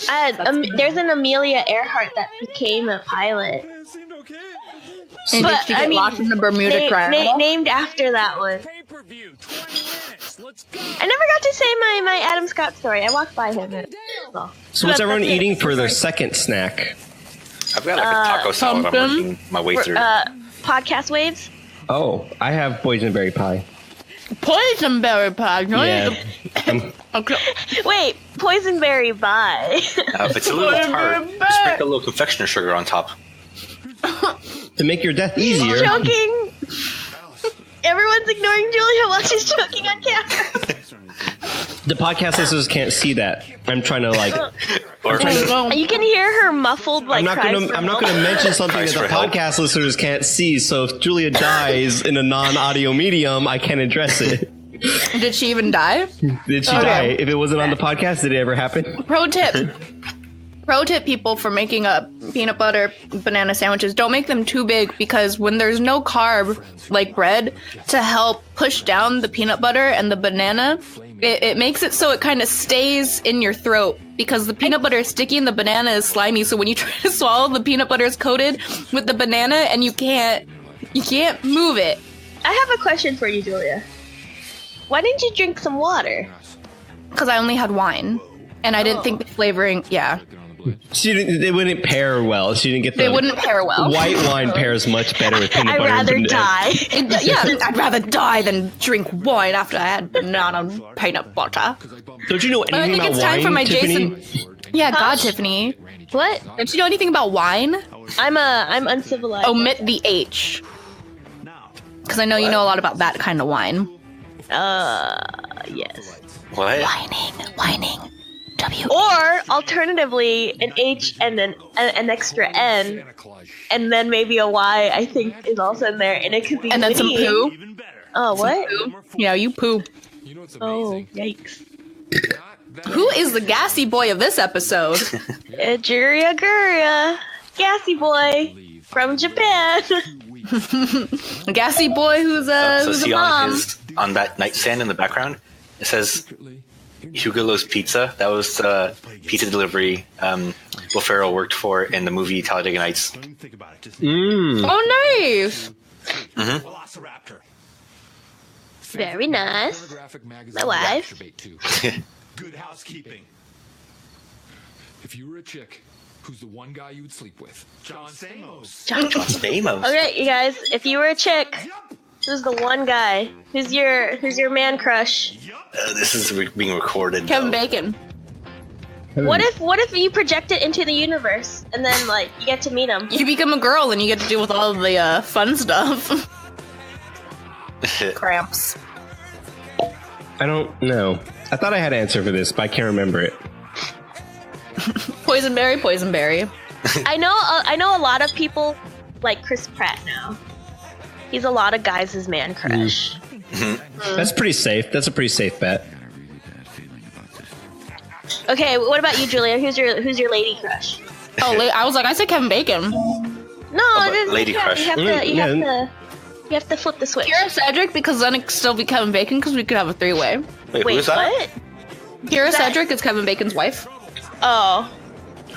There's an Amelia Earhart that became a pilot. And but, she lost in the Bermuda Triangle? Named after that one. I never got to say my Adam Scott story. I walked by him. So what's everyone eating for their second snack? I've got like a taco salad I'm working my way through. Podcast waves? Oh, I have boysenberry pie. Boysenberry pie? Yeah. Okay. Wait, boysenberry pie. If it's a little tart, just sprinkle a little confectioner sugar on top. To make your death easier. Joking. Everyone's ignoring Julia while she's choking on camera. The podcast listeners can't see that. I'm trying to like. You can hear her muffled like. I'm not going to mention something that the podcast listeners can't see. So if Julia dies in a non-audio medium, I can't address it. Did she even die? Did she die? If it wasn't on the podcast, did it ever happen? Pro tip, people, for making up peanut butter banana sandwiches, don't make them too big, because when there's no carb, like bread, to help push down the peanut butter and the banana, it makes it so it kind of stays in your throat, because the peanut butter is sticky and the banana is slimy, so when you try to swallow, the peanut butter is coated with the banana and you can't move it. I have a question for you, Julia. Why didn't you drink some water? Because I only had wine, and I didn't think the flavoring, They wouldn't pair well. She didn't get They wouldn't pair well. White wine pairs much better with peanut butter. I'd rather die. I'd rather die than drink wine after I had banana peanut butter. Don't you know anything about wine, time for my Tiffany? God, Tiffany. What? Don't you know anything about wine? I'm uncivilized. Omit the H. Because I know you know a lot about that kind of wine. Yes. What? Whining. W. Or alternatively, an H and an extra N, and then maybe a Y. I think is also in there, and it could be. And then some poo. Oh, what? Poo. Yeah, you poo. Oh, yikes! Who is the gassy boy of this episode? Juria Guria, gassy boy from Japan. A gassy boy who's a mom. On that nightstand in the background, it says Hugo's Pizza. That was the pizza delivery Will Ferrell worked for in the movie Talladega Nights. Oh, nice. Mm-hmm. Very nice. My wife. Good housekeeping. If you were a chick, who's the one guy you would sleep with? John Stamos. John Stamos. Okay, you guys. If you were a chick, who's the one guy? Who's your man crush? This is being recorded. Kevin Bacon. What if you project it into the universe and then like you get to meet him? You become a girl and you get to deal with all of the fun stuff. Cramps. I don't know. I thought I had an answer for this, but I can't remember it. Poisonberry. I know a lot of people like Chris Pratt now. He's a lot of guys' man crush. That's pretty safe. That's a pretty safe bet. Okay, what about you, Julia? Who's your lady crush? Oh, I was like, I said Kevin Bacon. No, lady crush. You have to flip the switch. Kira Cedric, because then it could still be Kevin Bacon, because we could have a three-way. Wait, who's that? What? Kira Cedric is Kevin Bacon's wife. Oh.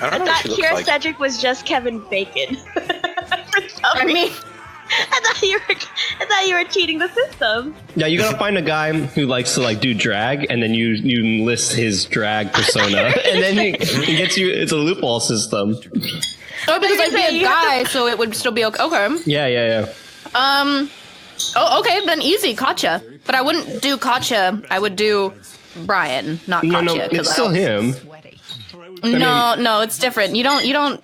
I don't know I what thought she looks Kira like. Cedric was just Kevin Bacon. I mean, I thought you were cheating the system. Yeah, you gotta find a guy who likes to like do drag, and then you list his drag persona, and then it gets you. It's a loophole system. oh, because I'd be a guy, so it would still be okay. Okay. Yeah. Oh, okay, then easy, Katya. But I wouldn't do Katya. I would do Brian, not Katya. No, it's still him. No, it's different. You don't.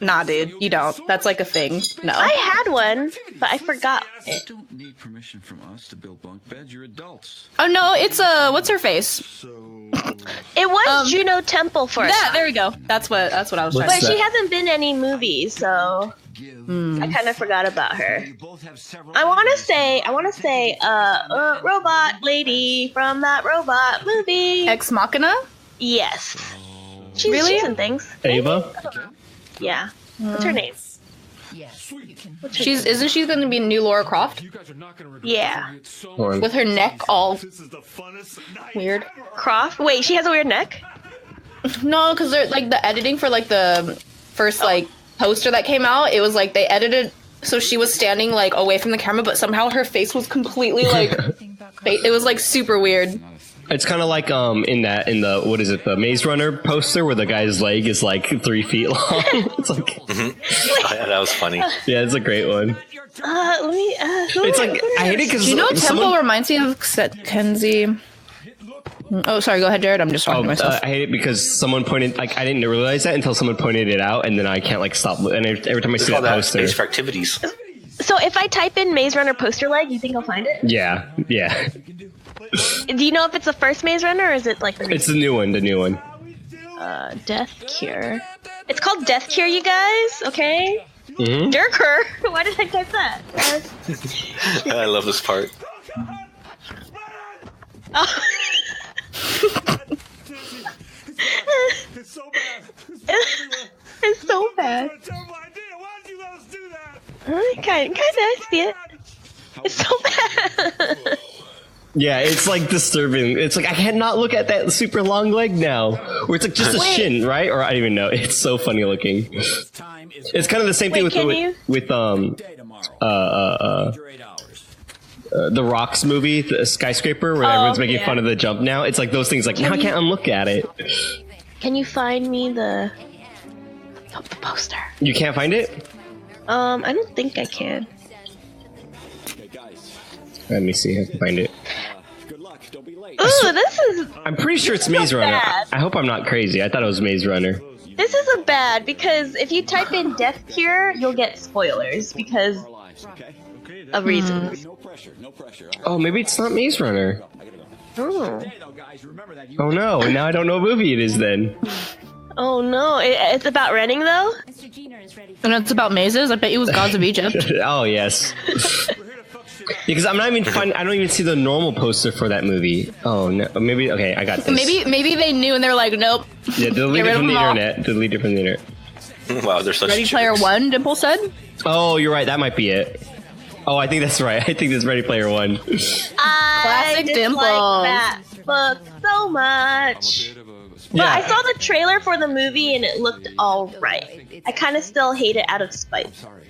Nah, dude, you don't. That's like a thing. No. I had one, but I forgot it. Don't need permission from us to build bunk beds. You're adults. Oh no, it's what's her face? It was Juno Temple for Yeah, there we go. That's what I was trying to but say. she hasn't been in any movies, so I kind of forgot about her. I want to say, robot lady from that robot movie. Ex Machina? Yes. Really? She's in things. Ava. Yeah. What's her name? Isn't she going to be new Laura Croft You guys are not gonna regret Yeah. it so Or- with her neck all This is the funnest night. weird? Croft? Wait, she has a weird neck? No, because they're like the editing for like the first like poster that came out. It was like they edited so she was standing like away from the camera, but somehow her face was completely like it was like super weird. It's kind of like in the what is it, the Maze Runner poster where the guy's leg is like 3 feet long. It's like Oh, yeah, that was funny. yeah, it's a great one. Let me. It's like I hate it because Do you know Temple reminds me of Kenzie? Oh, sorry. Go ahead, Jared. I'm just talking to myself. I hate it because someone pointed like I didn't realize that until someone pointed it out, and then I can't like stop. And every time I see All that that poster, space for activities. So if I type in Maze Runner poster leg, you think I'll find it? yeah. Do you know if it's the first Maze Runner or is it like the It's the new one. Death Cure? It's called Death Cure, you guys. Okay. Mm-hmm. Durker. Why did I type that? I love this part. Oh. It's so bad. It's so bad. Terrible idea. Why did you let us do that? Kind of. I see it. It's so bad. Yeah, it's like disturbing. It's like I cannot look at that super long leg now, where it's like just a shin, right? Or I don't even know. It's so funny looking. It's kind of the same thing with the Rocks movie, the Skyscraper, where everyone's making fun of the jump now. It's like those things. Like now I can't unlook at it. Can you find me the poster? You can't find it? I don't think I can. Let me see if I can find it. Ooh, this is I'm pretty sure it's Maze Runner. bad. I hope I'm not crazy. I thought it was Maze Runner. this isn't bad because if you type in Death Cure, you'll get spoilers because of reasons. Oh, maybe it's not Maze Runner. Oh. Oh no, now I don't know what movie it is then. Oh no, it's about renting though? And it's about mazes. I bet it was Gods of Egypt. Oh yes. Because I'm not even I don't even see the normal poster for that movie. Oh no, maybe okay, I got this. Maybe they knew and they're like, nope. Yeah, delete it from the internet. Delete it from the internet. Wow, they're such Ready Player jerks. One, Dimple said. Oh, you're right. That might be it. Oh, I think that's right. I think it's Ready Player One. Classic Dimples. that book so much. But I saw the trailer for the movie and it looked alright. I kind of still hate it out of spite. Sorry.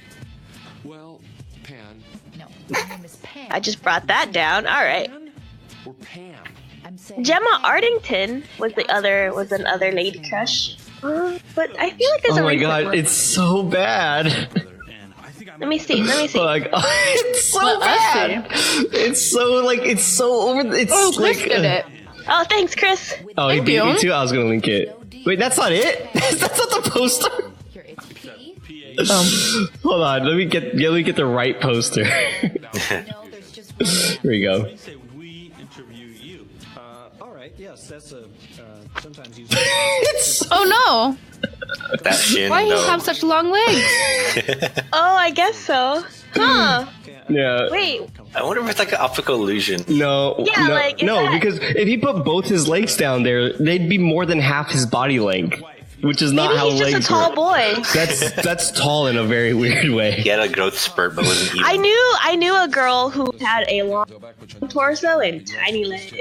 Well, Pan. No, my name is Pam. I just brought that down. Alright. Or Pam. I'm saying Gemma Artington was another lady crush. But I feel like there's Oh a my recent god, one. it's so bad. Let me see. Like, it's so Let us bad. It's so like it's so over. It's Oh, Chris like. did it. Oh, thanks, Chris. Oh, he Thank beat me you. too. I was gonna link it. Wait, that's not it. That's not the poster. here it's P. Hold on, let me get the right poster. No, there's just one. Here we go. Say would we interview you? All right. Yes, that's a sometimes used. It's Oh no. That shin, Why do you though. have such long legs? Oh, I guess so. Huh. Yeah. Wait. I wonder if it's like an optical illusion. No. Yeah, no, like, is no, that- because if he put both his legs down there, they'd be more than half his body length, which is not Maybe how he's just a legs tall work. boy. That's tall in a very weird way. He had a growth spurt, but wasn't even. I knew a girl who had a long torso and tiny legs.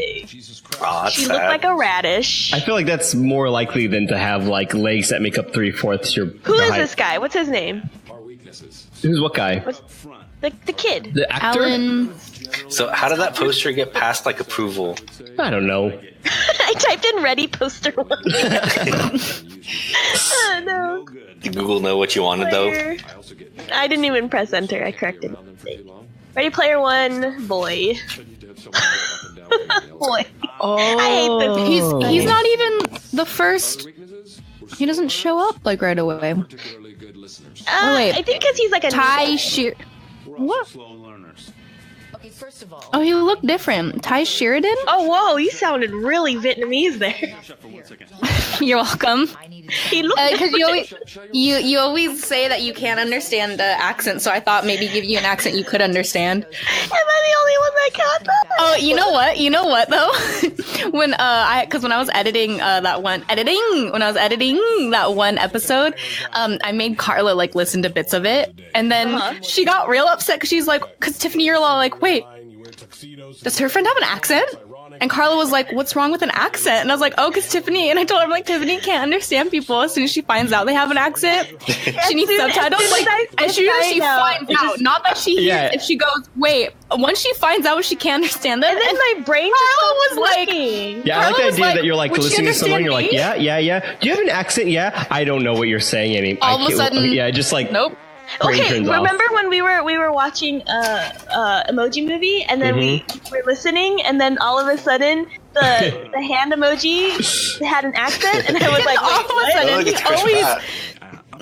Aw, that's She looked sad. like a radish. I feel like that's more likely than to have like legs that make up 3/4 your. Who the is height. this guy? What's his name? Who's what guy? The kid. The actor? Alan. So how did that poster get past like approval? I don't know. I typed in ready poster one. Oh no. Did Google know what you wanted though? I didn't even press enter. I corrected. Ready Player One, boy. Boy. Oh, I hate this. He's not even the first. He doesn't show up like right away. Oh, wait. I think because he's like a Ty Sheer. What? Slow learners. Okay, first of all, Oh, he looked different. Ty Sheridan? Oh whoa, you sounded really Vietnamese there. Shut for 1 second. You're welcome. I needed He looked. Because you always say that you can't understand the accent, so I thought maybe give you an accent you could understand. Am I the only one that got that? Oh, you know what? You know what though? When when I was editing that one episode, I made Carla like listen to bits of it, and then she got real upset because she's like, because Tiffany, you're all like, wait, does her friend have an accent? And Carla was like, what's wrong with an accent? And I was like, oh, because Tiffany, and I told her, I'm like, Tiffany can't understand people as soon as she finds out they have an accent. She needs subtitles. Like, as soon as she finds out, not that she hears, if she goes, wait, once she finds out she can't understand them, And then my brain just Carla stopped was like, working. Yeah, I like Carla the was idea like, that you're like would she listening to someone, you're understand like, me? yeah. Do you have an accent? Yeah. I don't know what you're saying anymore. All of a sudden, yeah, just like nope. brain Okay, turns off. remember when we were watching Emoji Movie, and then we were listening, and then all of a sudden the hand emoji had an accent, and I was like, all wait, of a what? sudden, Oh, look, it's Chris Pratt.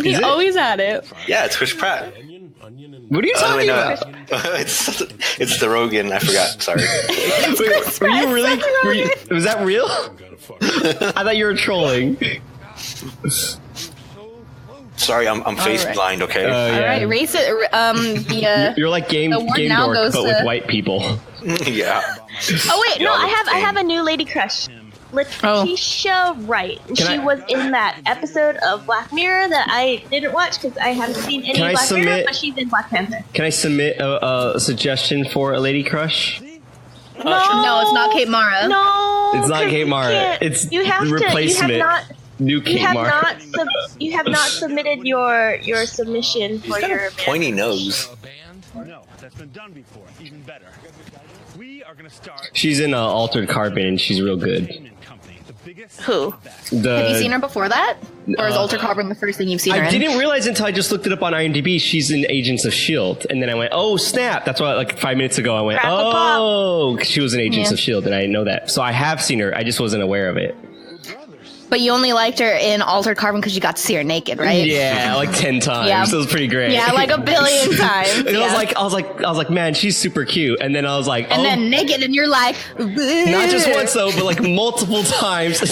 he always had it. Yeah, it's Chris Pratt. What are you Oh, talking wait, no. about? it's the Rogan. I forgot. Sorry. Wait, were you really? Was that real? I thought you were trolling. Sorry, I'm face right. blind. Okay. All right, race it. You're like game The word game now dork, goes but with to- white people. Yeah. Oh wait, no, Yeah, I have a new lady crush. Letitia Wright. Can She I- was in that episode of Black Mirror that I didn't watch because I haven't seen any Can I Black Mirror, submit- but she's in Black Panther. Can I submit a suggestion for a lady crush? No, it's not Kate Mara. No, It's not 'cause Kate you Mara. can't- It's you have the replacement. To, you have not. New You Kate have Mara. not. You have not submitted your submission for He's got your. a pointy nose. No, that's been done before. Even better. We are gonna start She's in Altered Carbon, and she's real good. Entertainment company, the biggest. Who? Have you seen her before that? Or is Alter Carbon the first thing you've seen her I in? didn't realize until I just looked it up on IMDb. She's in Agents of S.H.I.E.L.D. And then I went, oh, snap. That's why, like, 5 minutes ago, I went, Crackle oh, 'cause she was in Agents Yeah. of S.H.I.E.L.D., and I didn't know that. So I have seen her. I just wasn't aware of it. But you only liked her in Altered Carbon because you got to see her naked, right? Yeah, like 10 times. Yeah. It was pretty great. Yeah, like a billion times. And yeah. I was like, man, she's super cute. And then I was like, And oh, then naked, and you're like, not just once though, but like multiple times.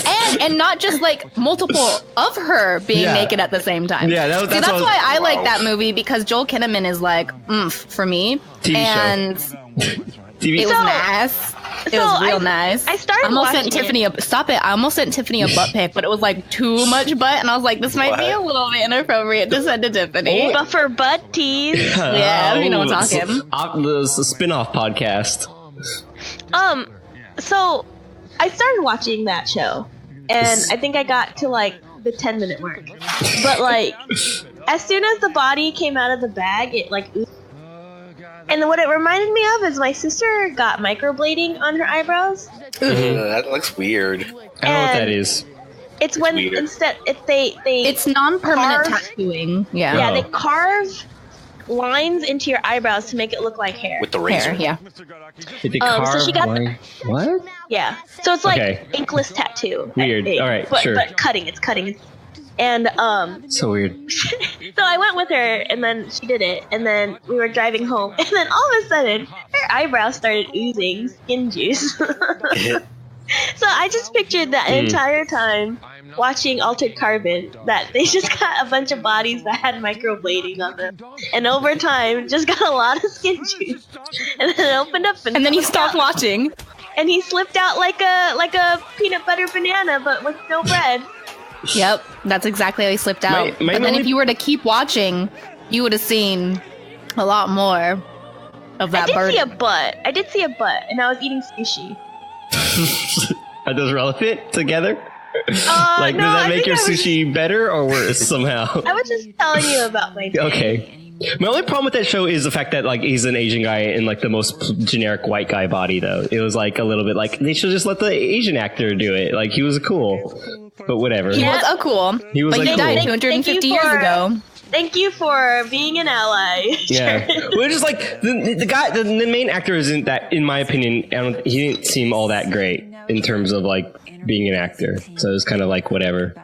and not just like multiple of her being Yeah. naked at the same time. Yeah, See, that's that's what- why I like Wow. that movie, because Joel Kinnaman is like for me, TV show. and TV it was So- nice. It so was real I- nice. I started almost watching sent Tiffany a stop it. I almost sent Tiffany a butt pic, but it was like too much butt, and I was like, this might be a little bit inappropriate to send to Tiffany. But for butt tease. Yeah, you know what I'm talking. The spin-off podcast. So I started watching that show, and I think I got to like the 10-minute mark. But like, as soon as the body came out of the bag, it like oozed. And what it reminded me of is my sister got microblading on her eyebrows. That looks weird. I don't know what that And- is. It's when Weird. instead if they It's non-permanent Carve- tattooing. Yeah. yeah, Oh. they carve lines into your eyebrows to make it look like hair. With the razor. Hair, yeah. Did they so she got like, what? Yeah, so it's like Okay. inkless tattoo. Weird. I think. All right, but, sure. But cutting, it's cutting. And So weird. so I went with her, and then she did it, and then we were driving home, and then all of a sudden, her eyebrows started oozing skin juice. So I just pictured that entire time watching Altered Carbon that they just got a bunch of bodies that had microblading on them, and over time just got a lot of skin juice, and then it opened up, And then he stopped watching. and he slipped out like a peanut butter banana, but with no bread. Yep, that's exactly how he slipped out. My But then only- if you were to keep watching, you would have seen a lot more of that bird. I did see a butt, and I was eating sushi. Are those relevant together? No, does that I make think your I was- sushi better or worse somehow? I was just telling you about my day. Okay. My only problem with that show is the fact that like he's an Asian guy in like the most generic white guy body though. It was like a little bit like they should just let the Asian actor do it. Like he was cool. But whatever. He was cool. He was but like he died cool. 250 years ago. Thank you for being an ally. Yeah, well, it's just like the guy, the main actor isn't that, in my opinion. He didn't seem all that great in terms of like being an actor. So it was kind of like whatever.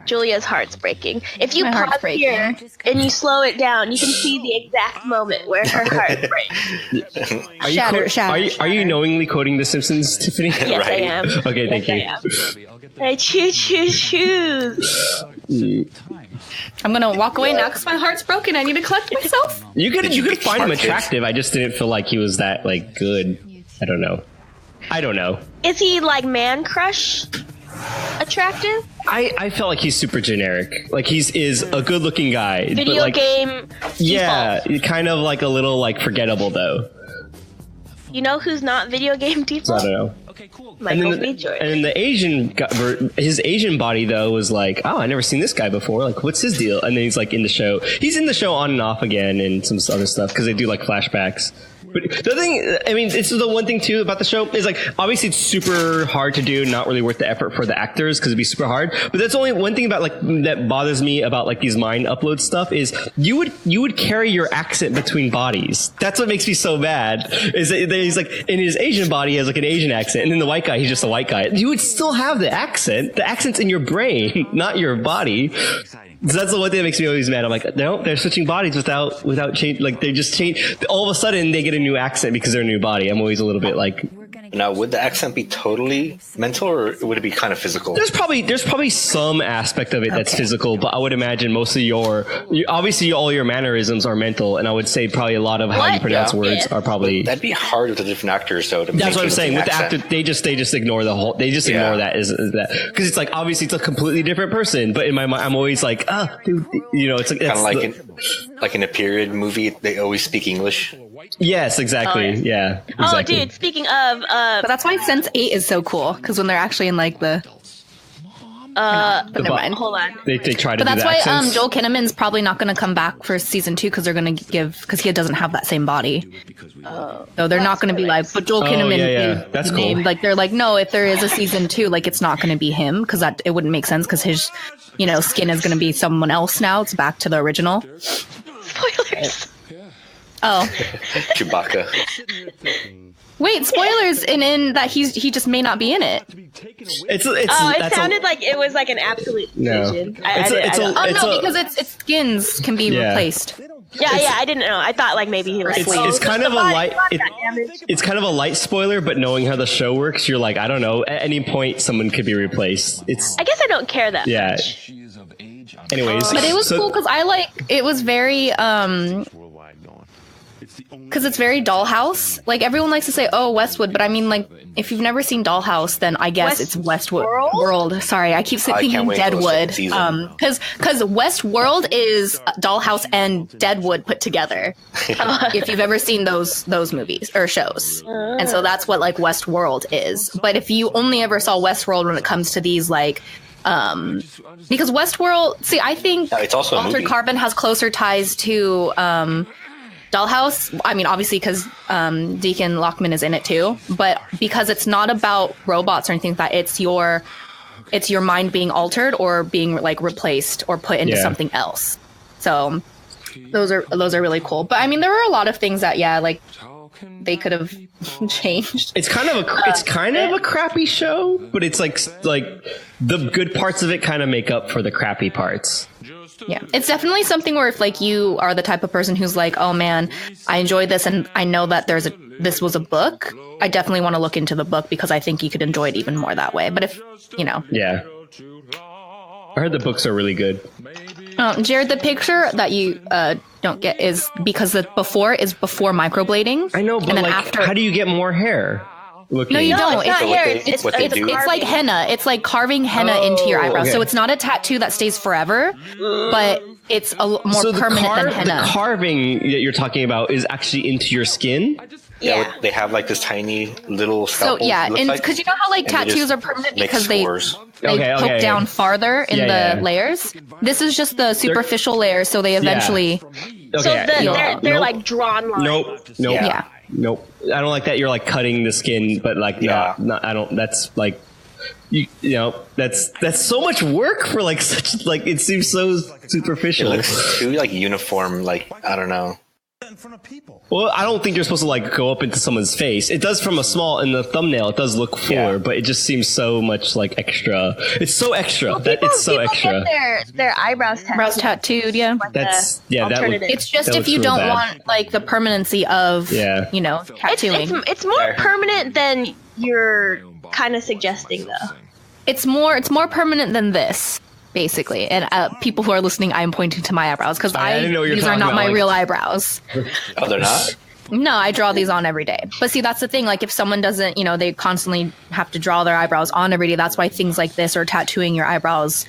Julia's heart's breaking. If you My heart's pause breaking. here and you slow it down, you can see the exact moment where her heart breaks. Are you, Shatter. are you knowingly quoting The Simpsons, Tiffany? Yes, Right. I am. Okay, thank you. I choose. I'm gonna walk away now because my heart's broken. I need to collect myself. You could find him Smart kids. attractive. I just didn't feel like he was that like good. I don't know. Is he like man crush attractive? I felt like he's super generic. Like is a good looking guy. but Video like, game. Yeah, kind of like a little like forgettable though. You know who's not video game So I default? don't know. Michael B. Jordan. And the Asian his Asian body though was like, oh, I never seen this guy before. Like, what's his deal? And then he's like in the show. He's in the show on and off again, and some other stuff because they do like flashbacks. But the thing, I mean, this is the one thing too about the show is like, obviously it's super hard to do, not really worth the effort for the actors because it'd be super hard. But that's only one thing about like that bothers me about like these mind upload stuff is you would carry your accent between bodies. That's what makes me so mad. Is that he's like in his Asian body he has like an Asian accent, and then the white guy he's just a white guy. You would still have the accent. The accent's in your brain, not your body. So that's the one thing that makes me always mad. I'm like, no, they're switching bodies without change. Like they just change. All of a sudden, they get a new accent because they're a new body. I'm always a little bit like. Now, would the accent be totally mental, or would it be kind of physical? There's probably some aspect of it that's physical, but I would imagine most of obviously all your mannerisms are mental, and I would say probably a lot of how you pronounce words are probably. That'd be hard with the different actors, though. That's what I'm saying. With the actor, they just ignore the whole. They just ignore that is that because it's like obviously it's a completely different person, but in my mind I'm always like, dude, you know, it's like kind of like in a period movie, they always speak English. Yes, exactly. Yeah. Exactly. Oh, dude, speaking of, But that's why Sense 8 is so cool because when they're actually in like the. Never mind. hold on. They try to. But do that's the why accents. Joel Kinnaman's probably not going to come back for season 2 because they're going to because he doesn't have that same body. So they're not going to be like, but Joel Kinnaman yeah. is That's the cool. name. Like they're like, no, if there is a season 2, like it's not going to be him because that it wouldn't make sense because his, skin is going to be someone else now. It's back to the original. Spoilers. Oh, Chewbacca. wait, spoilers! In that he just may not be in it. It Sounded like it was like an absolute decision. Because its skins can be replaced. I didn't know. I thought like maybe he was. It's kind of a light. It's kind of a light spoiler, but knowing how the show works, you're like, I don't know. At any point, someone could be replaced. I guess I don't care that much. Anyways, But it was cool because it was very because it's very Dollhouse. Like everyone likes to say, "Oh, Westwood," but I mean, like if you've never seen Dollhouse, then I guess it's Westwood World. Sorry, I keep thinking Deadwood. Because Westworld is Dollhouse and Deadwood put together. If you've ever seen those movies or shows, and so that's what like Westworld is. But if you only ever saw Westworld when it comes to these like. Because Westworld, see, I think it's also Altered Carbon has closer ties to Dollhouse. I mean, obviously, because Deacon Lockman is in it too, but because it's not about robots or anything like that, it's your mind being altered or being like replaced or put into something else. So those are really cool. But I mean, there were a lot of things that like they could have changed. It's kind of a crappy show, but it's like the good parts of it kind of make up for the crappy parts. Yeah, it's definitely something where if like you are the type of person who's like, oh man, I enjoy this and I know that there's this was a book, I definitely want to look into the book because I think you could enjoy it even more that way. But if, Yeah. I heard the books are really good. Jared, the picture that you don't get is because the before is before microblading. I know, but and then like, after, how do you get more hair? Looking? No, you don't. It's not So what hair. they- what they do? It's like henna. It's like carving henna into your eyebrows. okay. So it's not a tattoo that stays forever, but it's more So permanent than henna. the carving that you're talking about is actually into your skin? Yeah. They have like this tiny little So scalpel. yeah, it looks and like, because you know how like and they tattoos just are permanent make because scores. they Okay, poke down farther in Yeah, the yeah. layers. This is just the superficial layer, so they eventually. Okay. So they're nope. like drawn lines. Nope. Yeah. Nope. I don't like that. You're like cutting the skin, but like, no, I don't. That's like, you know, that's so much work for like such like. It seems so It superficial. looks too like uniform. Like I don't know. In front of people. Well, I don't think you're supposed to like go up into someone's face. It does from a small in the thumbnail. It does look fuller, but it just seems so much like extra. It's so extra. It's so extra. Get their eyebrows tattooed. Brows tattooed, yeah. That's that look, alternative. It's just that if looks you real don't bad. want like the permanency of, tattooing. It's more permanent than you're kind of suggesting, though. It's more permanent than this, basically. And people who are listening, I am pointing to my eyebrows because I didn't know what you're these are talking not about, my like- real eyebrows. Oh, they're not. No, I draw these on every day. But see, that's the thing. Like, if someone doesn't, they constantly have to draw their eyebrows on every day. That's why things like this or tattooing your eyebrows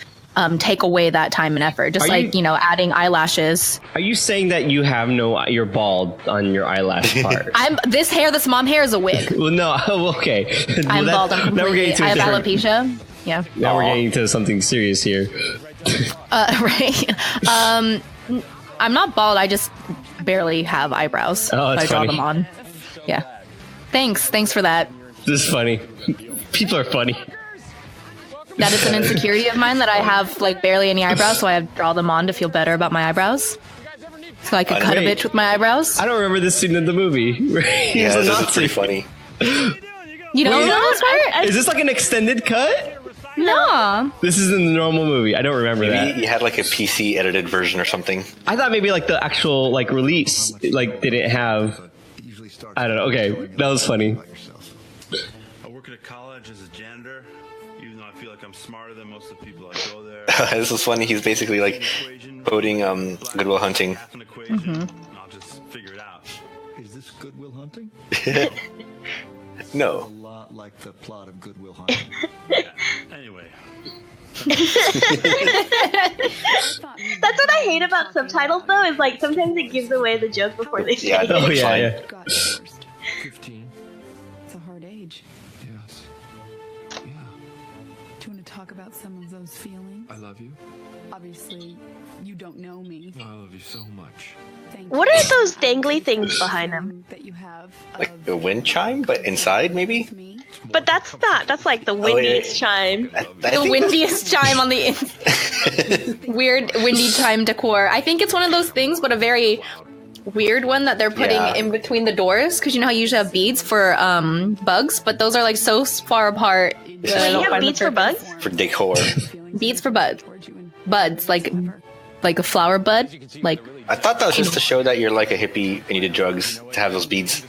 take away that time and effort. Just adding eyelashes. Are you saying that you have you're bald on your eyelash part? This mom hair is a wig. Well, no. Okay. I'm bald. I'm now we're completely. getting to I a have different- alopecia. Yeah. Now we're getting into something serious here. Right. I'm not bald. I just barely have eyebrows. Oh, that's I draw funny. them on. Yeah. Thanks for that. This is funny. People are funny. That is an insecurity of mine that I have like barely any eyebrows, so I draw them on to feel better about my eyebrows. So I could cut a Wait. bitch with my eyebrows. I don't remember this scene in the movie. He Yeah, was a this is Nazi. pretty funny. You don't know this part? Is this like an extended cut? No. This is in the normal movie. I don't remember Maybe that. you had like a PC edited version or something. I thought maybe like the actual like release like didn't have. I don't know. Okay, that was funny. I work at a college as a janitor, even though I feel like I'm smarter than most of the people I go there. This was funny. He's basically like quoting Goodwill Hunting. Half an equation, and I'll just figure it out. Is this Goodwill Hunting? A No. lot like the plot of Goodwill Hunting. Anyway, That's what I hate about subtitles, though, is like sometimes it gives away the joke before they say Yeah, it. no, Oh it's yeah, fine. yeah. Got first. 15. It's a hard age. Yes. Yeah. Do you want to talk about some of those feelings? I love you. Obviously, you don't know me. I love you so much. Thank What you. are those dangly things behind him? That you have Like of a wind chime, but inside maybe. me. But that's not. That's like the windiest chime. I The think windiest chime on the weird windy chime decor. I think it's one of those things, but a very weird one that they're putting Yeah. in between the doors. Because you know how you usually have beads for bugs, but those are like so far apart. that I Wait, don't you have find the beads for purpose. bugs? for decor. Beads for buds. Buds, like a flower bud. Like I thought that was just to show that you're like a hippie and you did drugs to have those beads.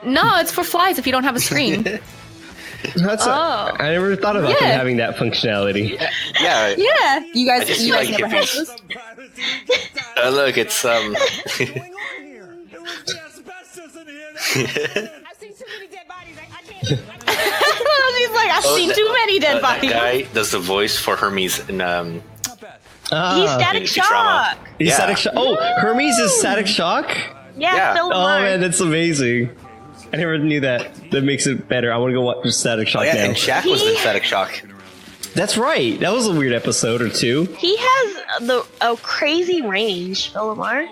no, it's for flies if you don't have a screen. That's Oh. I never thought about them Yeah. having that functionality. Yeah. Yeah, you guys, I just you see, guys like, never had hippies. those. Look, it's She's like, I've seen too many dead that bodies. guy does the voice for Hermes in He's Static Futurama. Shock. He's Yeah. Static Shock. Oh, Hermes is Static Shock. Yeah, Yeah. Phil Oh Lamar. man, that's amazing. I never knew that. That makes it better. I want to go watch Static Shock Oh yeah, now. and Shaq was in Static Shock. That's right. That was a weird episode or two. He has a crazy range, Phil Lamar.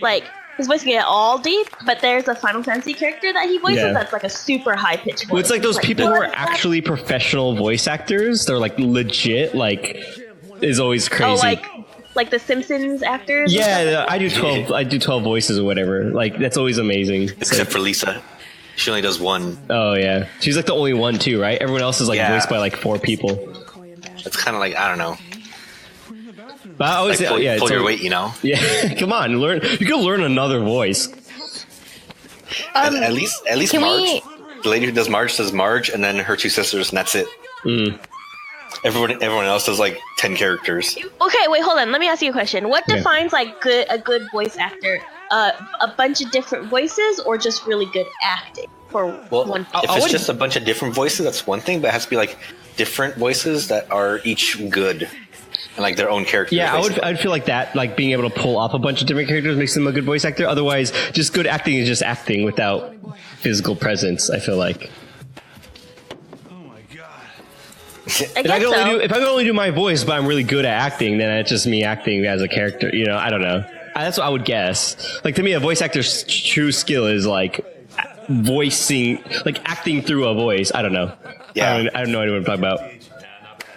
Like, his voice can get all deep, but there's a Final Fantasy character that he voices Yeah. that's like a super high pitched voice. Well, it's like those people who what are is that? actually professional voice actors. They're like legit. Like, is always crazy. Oh, like the Simpsons actors? Yeah, I do 12. I do 12 voices or whatever. Like, that's always amazing. Except for Lisa. She only does one. Oh yeah, she's like the only one too, right? Everyone else is like Yeah. voiced by like 4 people. It's kind of like, I don't know. But I always Like say, pull, yeah, pull it's your a- weight, you know? Yeah, come on, learn. You can learn another voice. At least can Marge. The lady who does Marge says Marge, and then her two sisters, and that's it. Everyone else does like 10 characters. Okay, wait, hold on. Let me ask you a question. What defines like a good voice actor? A bunch of different voices, or just really good acting for one? If it's just a bunch of different voices, that's one thing. But it has to be like different voices that are each good and like their own characters. Yeah, I'd feel like that. Like being able to pull off a bunch of different characters makes them a good voice actor. Otherwise, just good acting is just acting without physical presence. I feel like. If I can only do my voice, but I'm really good at acting, then it's just me acting as a character. You know, I don't know. That's what I would guess. Like to me, a voice actor's true skill is like voicing, like acting through a voice. I don't know. Yeah, I have no idea what I'm talking about.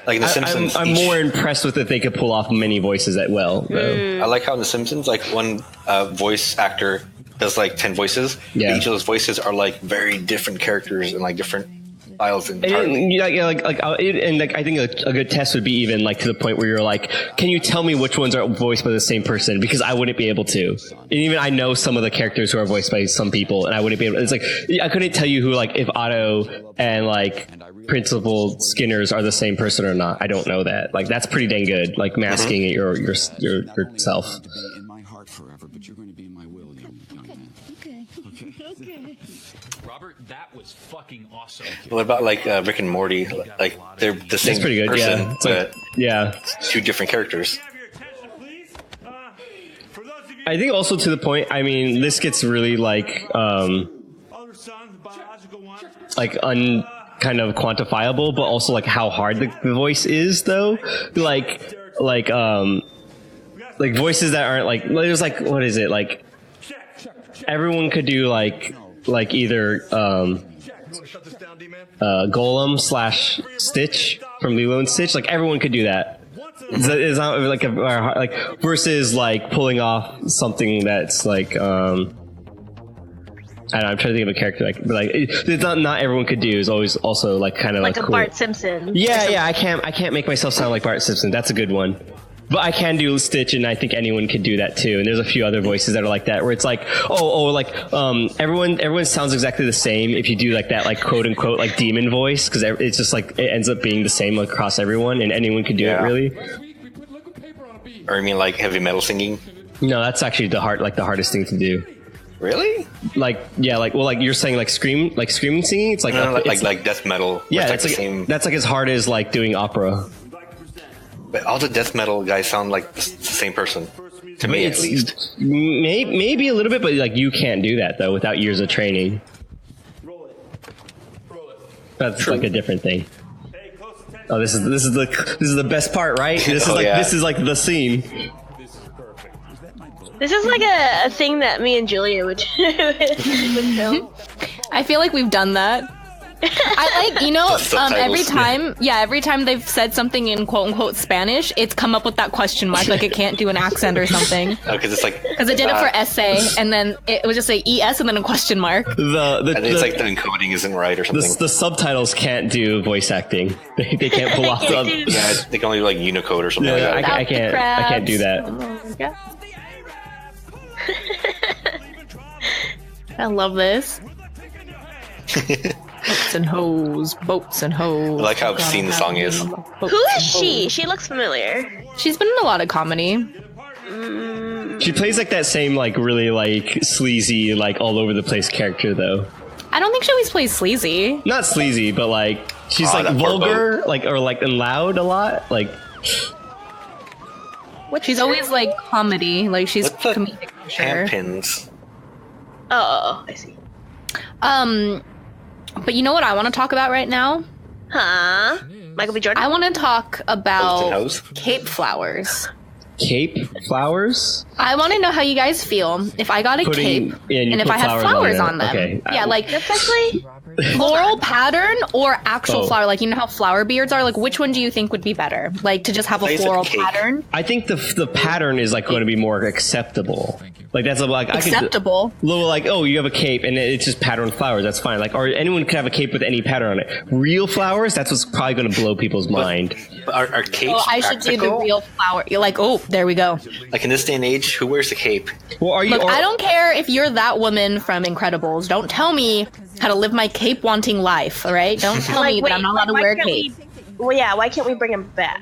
Like in The Simpsons, I'm more impressed with if they could pull off many voices at well. I like how in The Simpsons, like one voice actor does like 10 voices. Yeah. Each of those voices are like very different characters and like different styles entirely. I think a good test would be even like to the point where you're like, can you tell me which ones are voiced by the same person? Because I wouldn't be able to. And even I know some of the characters who are voiced by some people, and I wouldn't be able. It's like I couldn't tell you who like if Otto and like Principal Skinners are the same person or not. I don't know that. Like that's pretty dang good. Like masking it yourself. In my heart forever, but you're going to be in my will, young man. Okay. Robert, that was fucking awesome. What about like Rick and Morty? Like they're the same That's pretty good. person, Yeah. but yeah. two different characters. I think also to the point. I mean, this gets really like kind of quantifiable, but also like how hard the voice is, though. Like voices that aren't like there's like what is it like? Everyone could do like either Golem / Stitch from Lilo and Stitch. Like everyone could do that. It's not like versus like pulling off something that's like I don't know, I'm trying to think of a character like it's not everyone could do is always also like kind of like a cool. Bart Simpson. Yeah, I can't make myself sound like Bart Simpson. That's a good one. But I can do Stitch, and I think anyone could do that too. And there's a few other voices that are like that, where it's like, everyone sounds exactly the same if you do like that, like quote unquote, like demon voice, because it's just like it ends up being the same across everyone, and anyone could do it really. Or you mean like heavy metal singing? No, that's actually the hardest thing to do. Really? Like you're saying like screaming singing. It's like like death metal. Yeah, that's like the same. That's like as hard as like doing opera. But all the death metal guys sound like the same person, to me at least. Maybe a little bit, but like you can't do that though without years of training. That's like a different thing. Oh, this is the best part, right? This is like the scene. This is like a thing that me and Julia would film. I feel like we've done that. I like, every time they've said something in quote unquote Spanish, it's come up with that question mark, like it can't do an accent or something. Oh, because it did it for essay, and then it would just say ES and then a question mark. And it's like the encoding isn't right or something. The subtitles can't do voice acting. They can't pull off the. Yeah, they can only do like Unicode or something like that. I can't do that. Oh my God. I love this. Boats and hoes. I like how obscene the song is. Who is she? She looks familiar. She's been in a lot of comedy. She plays like that same like really like sleazy like all over the place character though. I don't think she always plays sleazy. Not sleazy, but like she's like vulgar, like or like and loud a lot. Like she's always like comedy. Like she's comedic for sure. Handpins. Oh, I see. But you know what I want to talk about right now? Huh? Michael B. Jordan? I want to talk about cape flowers. Cape flowers? I want to know how you guys feel if I got a cape and if I had flowers on them. Okay. Yeah, like that's actually Floral pattern or actual Oh. flower? Like, you know how flower beards are? Like, which one do you think would be better? Like, to just have a Place a floral cake. pattern? I think the pattern is like going to be more acceptable. Like that's like Acceptable? Little like, oh, you have a cape and it's just patterned flowers. That's fine. Like, or anyone could have a cape with any pattern on it. Real flowers, that's what's probably going to blow people's mind. But are capes Oh, I should do the practical? real flower. You're like, oh, there we go. Like in this day and age, who wears a cape? Well, are you? Look, I don't care if you're that woman from Incredibles. Don't tell me how to live my cape-wanting life, all right? Don't tell me that I'm not allowed to wear a cape. Well, yeah, why can't we bring him back?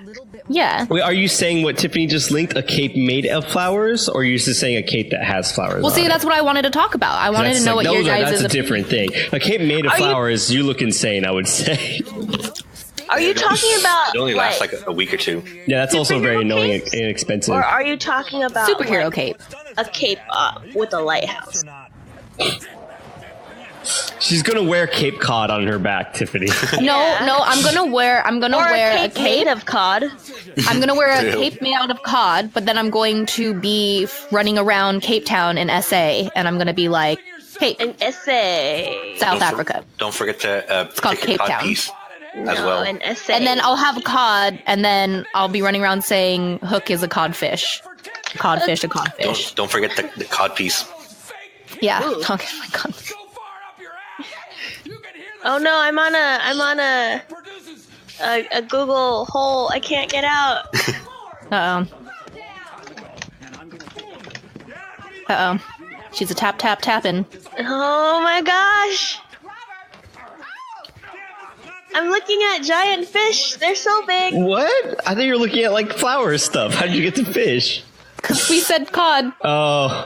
Yeah. Wait, are you saying what Tiffany just linked, a cape made of flowers, or are you just saying a cape that has flowers? Well, on see, it? that's what I wanted to talk about. I wanted to know what your guys' That's a different thing. A cape made of Are you- flowers, you look insane. I would say. Are you talking about It only lasts like a week or two. Yeah, that's also very Superhero annoying and capes? inexpensive. Or are you talking about superhero like, cape. a cape with a lighthouse? She's gonna wear Cape Cod on her back, Tiffany. No, I'm gonna wear Or wear a cape made of cod? I'm gonna wear a Ew. cape made out of cod, but then I'm going to be running around Cape Town in SA, and I'm gonna be like, hey, An essay. South Don't for- Africa. Don't forget to called take a Cape cod Town. piece as No, well. an essay. And then I'll have cod, and then I'll be running around saying hook is a codfish. A codfish, a codfish. Don't forget the cod piece. Yeah. Ooh. Okay, my god. Oh no, I'm on a Google hole. I can't get out. Uh-oh. Uh-oh. She's a tapping. Oh my gosh. I'm looking at giant fish. They're so big. What? I think you're looking at like flower stuff. How did you get to fish? Because we said cod. Oh.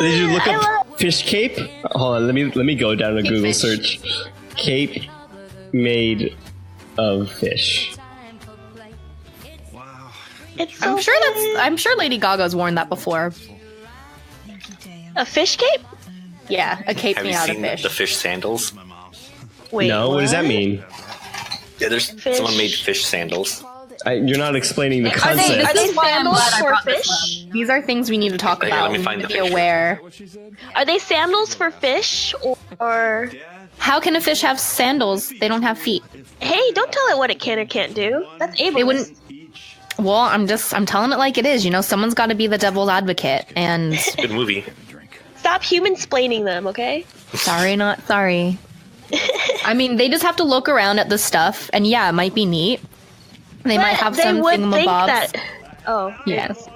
Did you look I up fish cape? Hold on, let me go down to Google fish. search. Cape made of fish. It's so I'm sure Lady Gaga's worn that before. a fish cape. Yeah, a cape Have made you out of seen fish. the fish sandals? Wait, No, what does that mean? Yeah, there's Fish. someone made fish sandals. You're not explaining the Are concept. they This is why I'm sandals glad I for brought this fish? These are things we need to talk Okay, about. let me We find need to the be picture. aware. Are they sandals for fish or? How can a fish have sandals? They don't have feet. Hey, don't tell it what it can or can't do. That's ableist. They wouldn't. Well, I'm telling it like it is. You know, someone's got to be the devil's advocate. And Good movie. Stop human-splaining them, okay? sorry, not sorry. I mean, they just have to look around at the stuff, and yeah, it might be neat. They might have They some would think thingamabobs. that. Oh, Yes.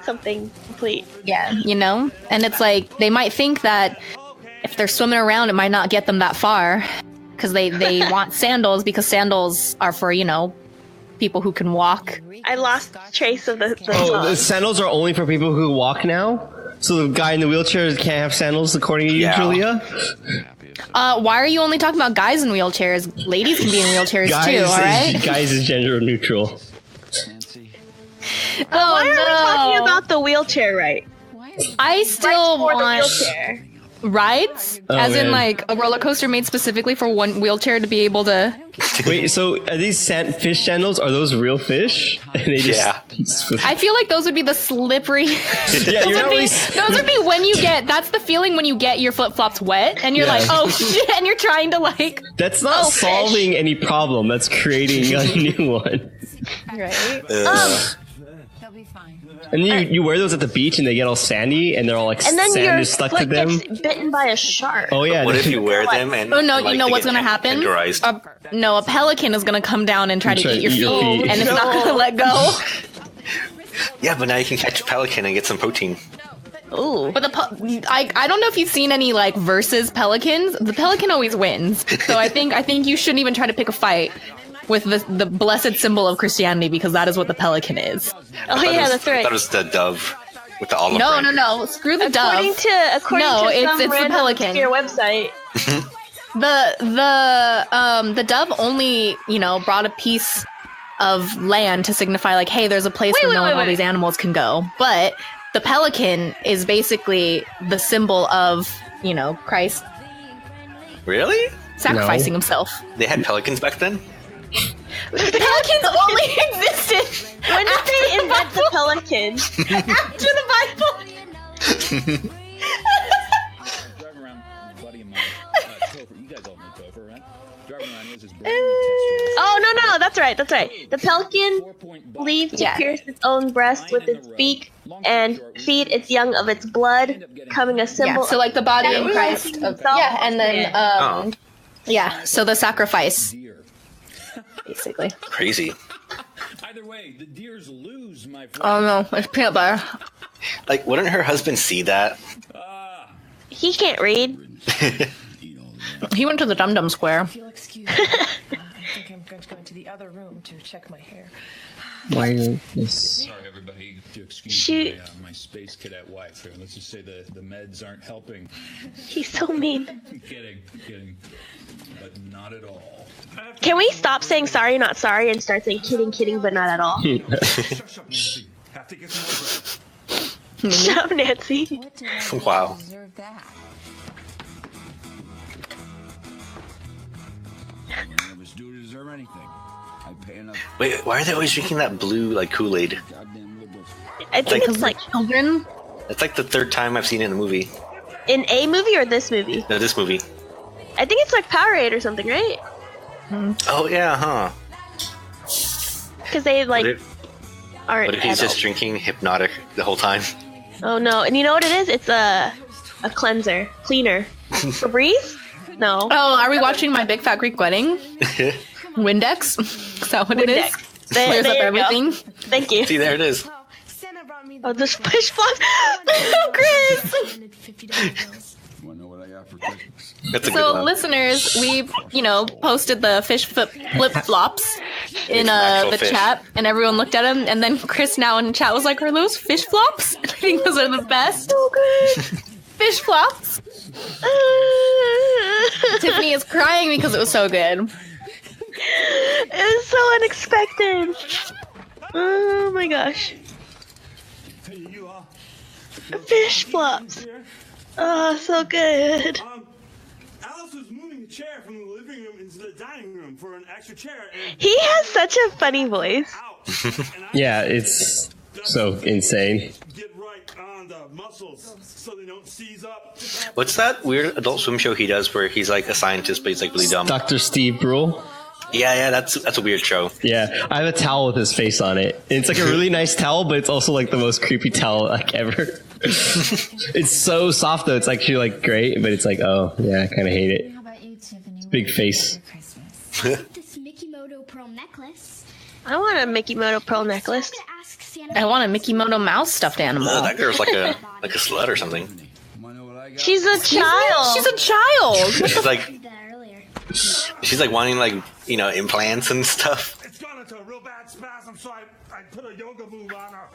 something complete. Yeah, you know? And it's like, they might think that if they're swimming around, it might not get them that far. Because they want sandals, because sandals are for, you know, people who can walk. I lost trace of the Oh, song. the sandals are only for people who walk now? So the guy in the wheelchair can't have sandals, according to you, Yeah. Julia? Why are you only talking about guys in wheelchairs? Ladies can be in wheelchairs too, alright? Guys is gender neutral. Oh, Why are we talking no. about the wheelchair right? I still For the want wheelchair. rides, Oh, as in man. like a roller coaster made specifically for one wheelchair to be able to. Wait, so are these fish sandals? Are those real fish? And they just, Yeah. I feel like those would be the slippery. Yeah, you're not really. Those would be when you get. That's the feeling when you get your flip flops wet, and you're Yeah. like, oh shit, and you're trying to like. That's not fish. solving any problem. That's creating a new one. Right. They'll be fine. And you wear those at the beach, and they get all sandy, and they're all like And then sand your is stuck to foot them. gets bitten by a shark. Oh yeah. What if you wear them and Oh no! like, You know they what's get gonna happen? tenderized? No, a pelican is gonna come down and try to eat your feet, and it's not gonna let go. Yeah, but now you can catch a pelican and get some protein. Ooh. But I don't know if you've seen any like versus pelicans. The pelican always wins, so I think you shouldn't even try to pick a fight with the blessed symbol of Christianity, because that is what the pelican is. Oh yeah, that's I right. thought it was the dove with the olive No, branch. no. Screw the According dove. to No, it's some the random pelican. obscure website. The dove only, you know, brought a piece of land to signify like, hey, there's a place where no one, all these animals can go. But the pelican is basically the symbol of, you know, Christ Really? sacrificing himself. They had pelicans back then? Pelicans only existed When did they invent the pelican? after the Bible. right. The pelican leaves to pierce its own breast with its beak and feed its young of its blood, becoming a symbol. So like the body in Christ. And then so the sacrifice, basically. Crazy. Either way, the deers lose, my friend. Oh no, it's peanut butter. Like, wouldn't her husband see that? He can't read. He went to the Dum Dum Square. If you'll excuse me, I think I'm going to go into the other room to check my hair. Why this? Sorry, everybody, to excuse my space cadet wife here. Let's just say the meds aren't helping. He's so mean. Kidding, but not at all. Can we stop saying sorry, not sorry, and start saying kidding, but not at all? Shush up, Nancy. Have to get some more bread. Shut up, Nancy. Wow. None of us do deserve anything. I pay enough. Wait, why are they always drinking that blue, like, Kool-Aid? Goddamn liberals. I think it's like Children? It's like the third time I've seen it in the movie. in a movie or this movie. No, this movie. I think it's like Powerade or something, right? Oh, yeah, huh? Because they like aren't. What if he's just drinking Hypnotic the whole time? Oh no! And you know what it is? It's a cleanser, cleaner. Febreze? No. Oh, are we watching My Big Fat Greek Wedding? Windex? Is that what it is? Clears up everything. Thank you. See, there it is. Oh, this fish flops. Oh, Chris. Want to know what I got for Christmas? That's a good So, one. listeners, we, posted the fish flip-flops in actual the fish. chat, and everyone looked at them, and then Chris now in the chat was like, are those fish flops? I think those are the best. So good. Fish flops. Tiffany is crying because it was so good. It was so unexpected. Oh my gosh. Fish flops. Oh, so good. Alice was moving the chair from the living room into the dining room for an extra chair. And He has such a funny voice. Yeah, it's so insane. get right on the muscles so they don't seize up. What's that weird Adult Swim show he does where he's like a scientist, but he's like really dumb? Dr. Steve Brule. Yeah, that's a weird show. Yeah, I have a towel with his face on it. And it's like a really nice towel, but it's also like the most creepy towel like ever. It's so soft though. It's actually like great, but it's like, oh yeah, I kind of hate it. How about you, Tiffany? Big face. This Mickey Moto pearl necklace. I want a Mickey Moto pearl necklace. I'm gonna ask Santa. I want a Mickey Moto mouse stuffed animal. That girl's like a slut or something. Want to know what I got? She's a child. She's a child. She's like I did that earlier. she's like wanting like implants and stuff. It's gone into a real bad spasm, so I put a yoga move on her.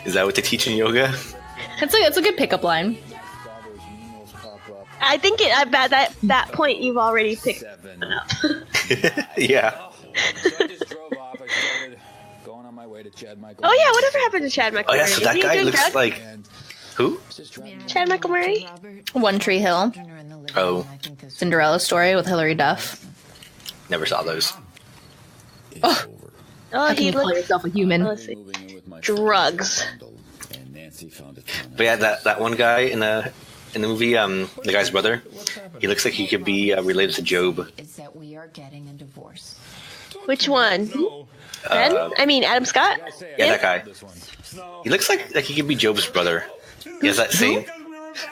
Is that what they teach in yoga? It's a good pickup line. I think at that point you've already picked it up. Yeah. I just drove off. I started going on my way to Chad Michael. Oh yeah, whatever happened to Chad Michael Oh yeah, Murray? so Is that he guy doing looks drugs? like who? Chad Michael Murray. One Tree Hill. Oh, Cinderella Story with Hilary Duff. never saw those. Oh, How can he you call looks. yourself a human? Let's see. Drugs. And Nancy found a ton of But yeah, that one guy in the movie, the guy's brother, he looks like he could be related to Job. Is that we are getting a divorce. Which one? Ben? I mean Adam Scott. Yeah, that guy. He looks like he could be Job's brother. He has that same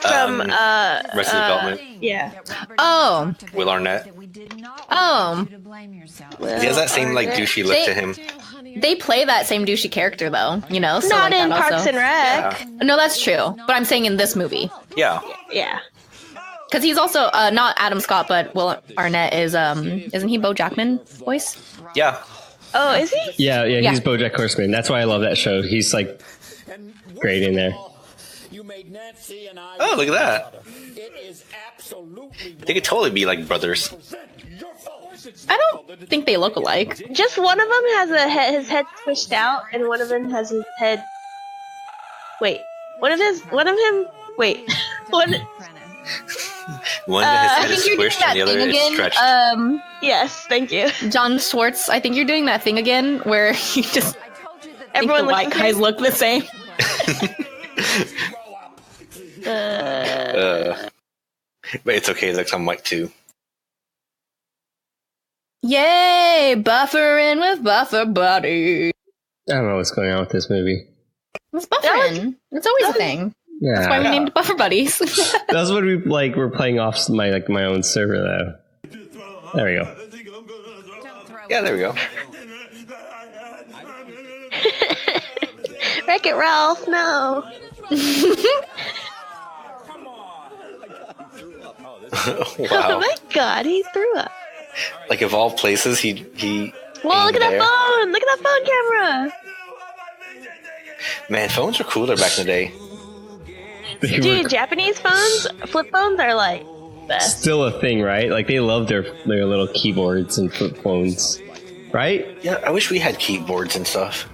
From Arrested Development. yeah. Oh. Will Arnett. Oh. He has that same like douchey look to him. They play that same douchey character though, So Not like in that Parks also. and Rec. Yeah. No, that's true. But I'm saying in this movie. Yeah. Yeah. Because he's also not Adam Scott, but Will Arnett is isn't he Bo Jackman's voice? Yeah. Oh, is he? Yeah, Yeah. he's BoJack Horseman. That's why I love that show. He's like great in there. You made Nancy and I. Oh, look at that. It is absolutely. They could totally be like brothers. Your fault. I don't think they look alike. Just one of them has his head pushed out, and one of them has his head. Wait, one of him. Wait, one. One I his head is think you're doing squished that and the other thing is again. stretched. Yes, thank you. John Swartz. I think you're doing that thing again where you just Everyone think the white looks guys look the same. But it's okay. It looks I'm white too. Yay! Buffering with Buffer Buddy. I don't know what's going on with this movie. It's buffering. It's always a thing. Yeah. That's why we named Buffer Buddies. That's what we're playing off my own server though. There we go. Yeah, there we go. Wreck-It Ralph, no. Wow. Oh my god, he threw up. Like, of all places, he Whoa, look at that phone! Look at that phone camera! Man, phones were cooler back in the day. Dude, Japanese phones, flip phones are like best. Still a thing, right? Like they love their little keyboards and flip phones, right? Yeah, I wish we had keyboards and stuff.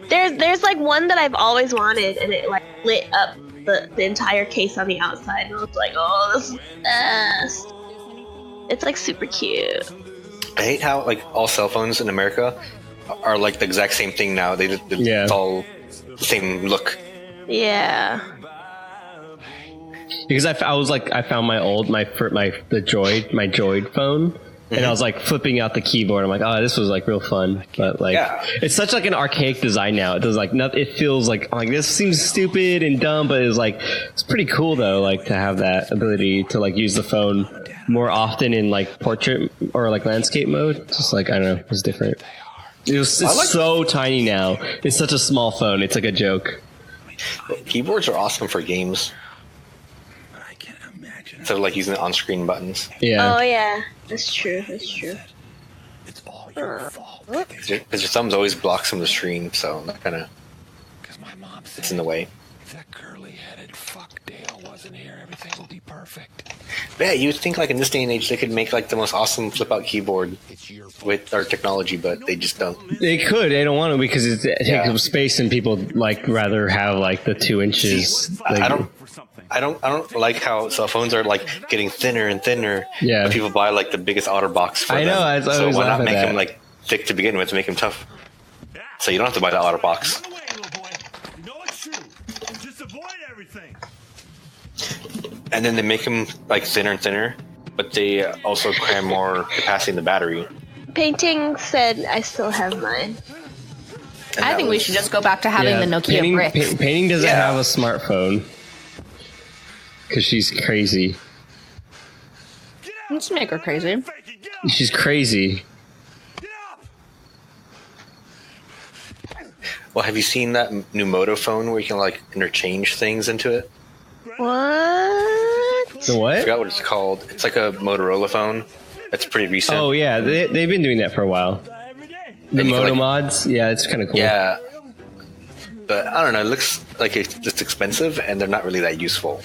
There's like one that I've always wanted, and it like lit up the entire case on the outside, and I was like, oh, this is best. It's like super cute. I hate how like all cell phones in America are like the exact same thing now. It's all the same look. Yeah. Because I found my Droid phone, and I was like flipping out the keyboard. I'm like, oh, this was like real fun, but like it's such like an archaic design now. It does like nothing. It feels like I'm like this seems stupid and dumb, but it's pretty cool though. Like to have that ability to like use the phone more often in like portrait or like landscape mode. Just like I don't know, it's different. It's so tiny now. It's such a small phone. It's like a joke. Keyboards are awesome for games. Instead of like using the on-screen buttons. Yeah. Oh yeah, that's true. That's true. It's all your fault. Because your thumbs always block some of the screen, so that kind of it's in the way. If that curly-headed fuck Dale wasn't here, everything will be perfect. Yeah, you'd think like in this day and age they could make like the most awesome flip-out keyboard with our technology, but they just don't. They could. They don't want to because it takes up space, and people like rather have like the 2 inches. I don't like how cell phones are like getting thinner and thinner. Yeah. But people buy like the biggest OtterBox for I know. them. So why not make that. them like thick to begin with, make them tough? So you don't have to buy the OtterBox. And then they make them like thinner and thinner, but they also cram more capacity in the battery. Painting said I still have mine. I think we should just go back to having the Nokia brick. Painting doesn't have a smartphone because she's crazy. Let's make her crazy. She's crazy. Well, have you seen that new Moto phone where you can like interchange things into it? What? The what? I forgot what it's called. It's like a Motorola phone. It's pretty recent. Oh yeah, they've been doing that for a while. The Moto mods, yeah, it's kind of cool. Yeah, but I don't know. It looks like it's expensive, and they're not really that useful.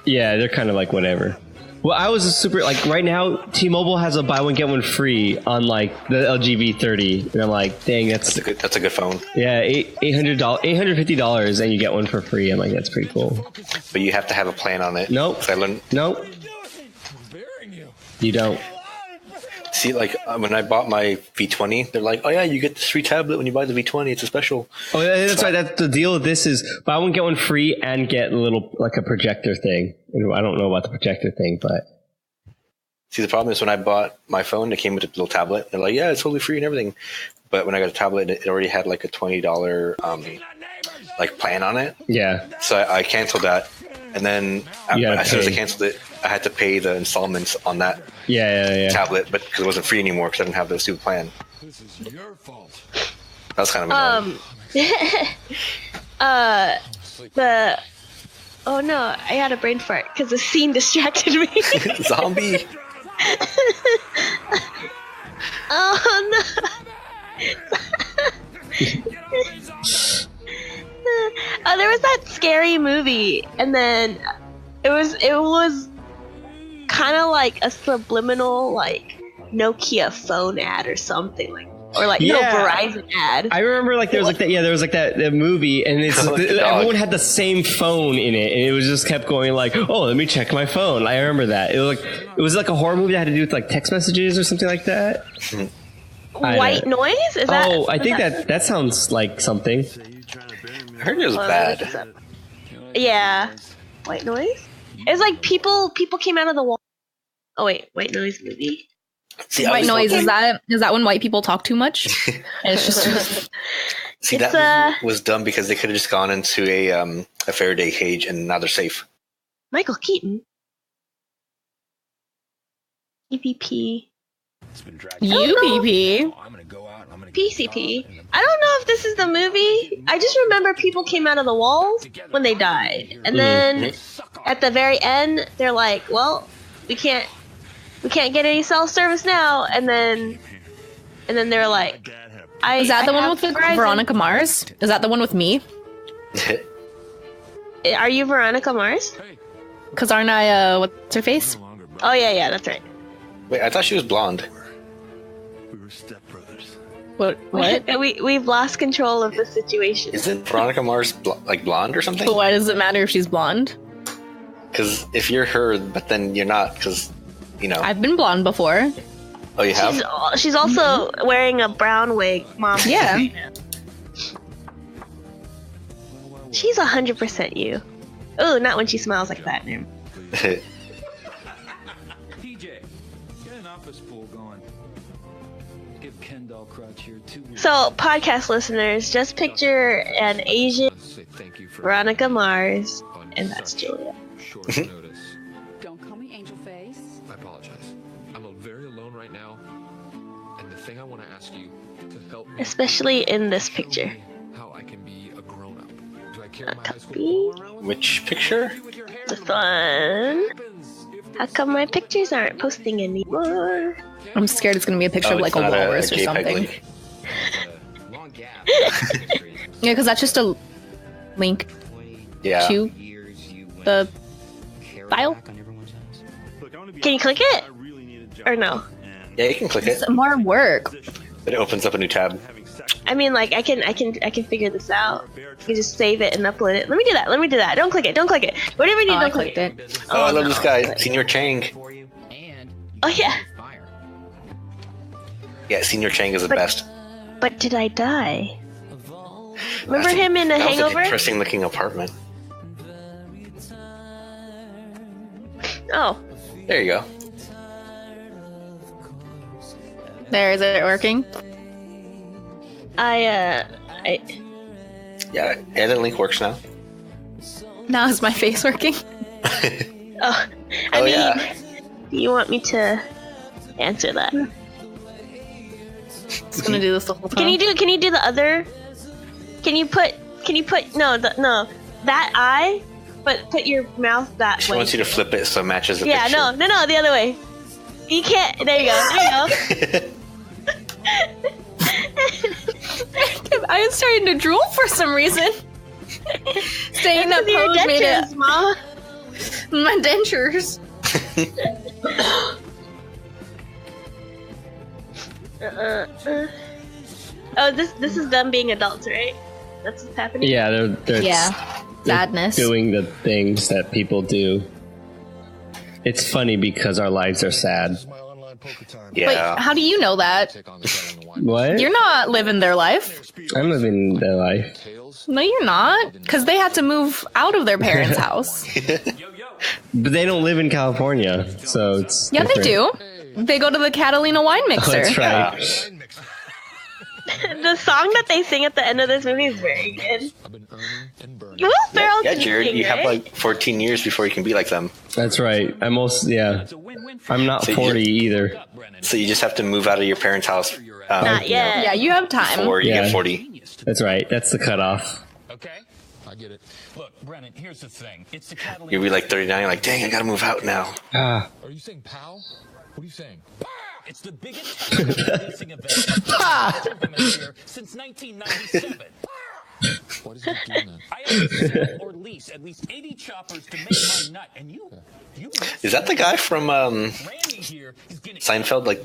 Yeah, they're kind of like whatever. Well, I was super like right now. T-Mobile has a buy one get one free on like the LG V30, and I'm like, dang, that's a good phone. Yeah, $850, and you get one for free. I'm like, that's pretty cool. But you have to have a plan on it. Nope. Nope. You don't. See, like when I bought my V20, they're like, "Oh yeah, you get this free tablet when you buy the V20. It's a special." Oh, yeah, that's right. That's the deal with this is buy one get one free and get a little like a projector thing. I don't know about the projector thing, but see, the problem is when I bought my phone, it came with a little tablet. They're like, "Yeah, it's totally free and everything," but when I got a tablet, it already had like a $20 like plan on it. Yeah. So I canceled that, and then as soon as I canceled it, I had to pay the installments on that. Yeah. Tablet, but because it wasn't free anymore because I didn't have the stupid plan. This is your fault. That's kind of annoying. Oh no, I had a brain fart because the scene distracted me. Zombie. Oh no. There was that scary movie, and then it was kind of like a subliminal like Nokia phone ad or something or no Verizon ad. I remember like there was that movie, and everyone had the same phone in it, and it was just kept going like, oh, let me check my phone. I remember that it was like a horror movie that had to do with like text messages or something like that. White Noise? Is that? Oh, I think that sounds like something. I heard it was bad. Yeah, White Noise. It's like people came out of the wall. Oh wait, White Noise movie. See, White noise, is that when white people talk too much? It's just See, that was dumb because they could have just gone into a Faraday cage and now they're safe. Michael Keaton. EPP. UPP. PCP. I don't know if this is the movie. I just remember people came out of the walls when they died. And then at the very end, they're like, well, we can't get any self-service now. And then they're like, is that the one with Veronica Mars? Is that the one with me? Are you Veronica Mars? Because aren't I, what's her face? Oh, yeah, that's right. Wait, I thought she was blonde. We were stepbrothers. What? We've lost control of the situation. Isn't Veronica Mars blonde or something? But why does it matter if she's blonde? Because if you're her, but then you're not, because, you know. I've been blonde before. Oh, you have? She's also wearing a brown wig, Mom. Yeah. She's 100% you. Oh, not when she smiles like that. PJ, get an office pool going. Give Kendall Crutch here 2 weeks. So, podcast listeners, just picture an Asian Veronica Mars, and that's Julia. Don't call me Angel Face. I apologize. I'm very alone right now, and the thing I want to ask you to help me, Especially in this picture. how I can be a grown-up. Do I carry my high school diploma around with me? Which picture? This one. How come my pictures aren't posting anymore? I'm scared it's going to be a picture of like a walrus or something. Yeah, because that's just a link to the file. Can you click it? Or no? Yeah, you can click it. It's more work. It opens up a new tab. I mean, like, I can figure this out. You can just save it and upload it. Let me do that. Don't click it. Whatever you do, don't click it. Oh, I love this guy, Senior Chang. Oh, yeah. Yeah, Senior Chang is the best. But did I die? Remember him in The That was Hangover? an interesting looking apartment. Oh. There you go. There, is it working? Yeah, the link works now. Now is my face working? I mean, you want me to answer that? It's gonna do this the whole time. Can you do the other? Can you put that eye, but put your mouth that She way. wants you to flip it so it matches the Yeah, picture. no, the other way. You can't. There you go. I was starting to drool for some reason. Saying that pose made it. Mom. My dentures. Oh, this is them being adults, right? That's what's happening. Yeah, they're sadness. Doing the things that people do. It's funny because our lives are sad. Yeah. Wait, how do you know that? What? You're not living their life. I'm living their life. No, you're not. Because they had to move out of their parents' house. But they don't live in California, so it's Yeah, different. they do. They go to the Catalina wine mixer. Oh, that's right. The song that they sing at the end of this movie is very good. Will Ferrell Yeah, can Jared, sing, you have right? like 14 years before you can be like them. That's right. I'm not So 40 either. So you just have to move out of your parents' house. Not yet. Yeah, you have time. Before you Yeah. get 40. That's right. That's the cutoff. Okay, I get it. Look, Brennan, here's the thing. It's the Catalina. You'll be like 39, you're like, dang, I gotta move out now. Ah. Are you saying pal? What are you saying? It's the biggest leasing event since 1997. What is he doing then? I have to sell or lease at least 80 choppers to make my nut, and you Is that the guy from Seinfeld, like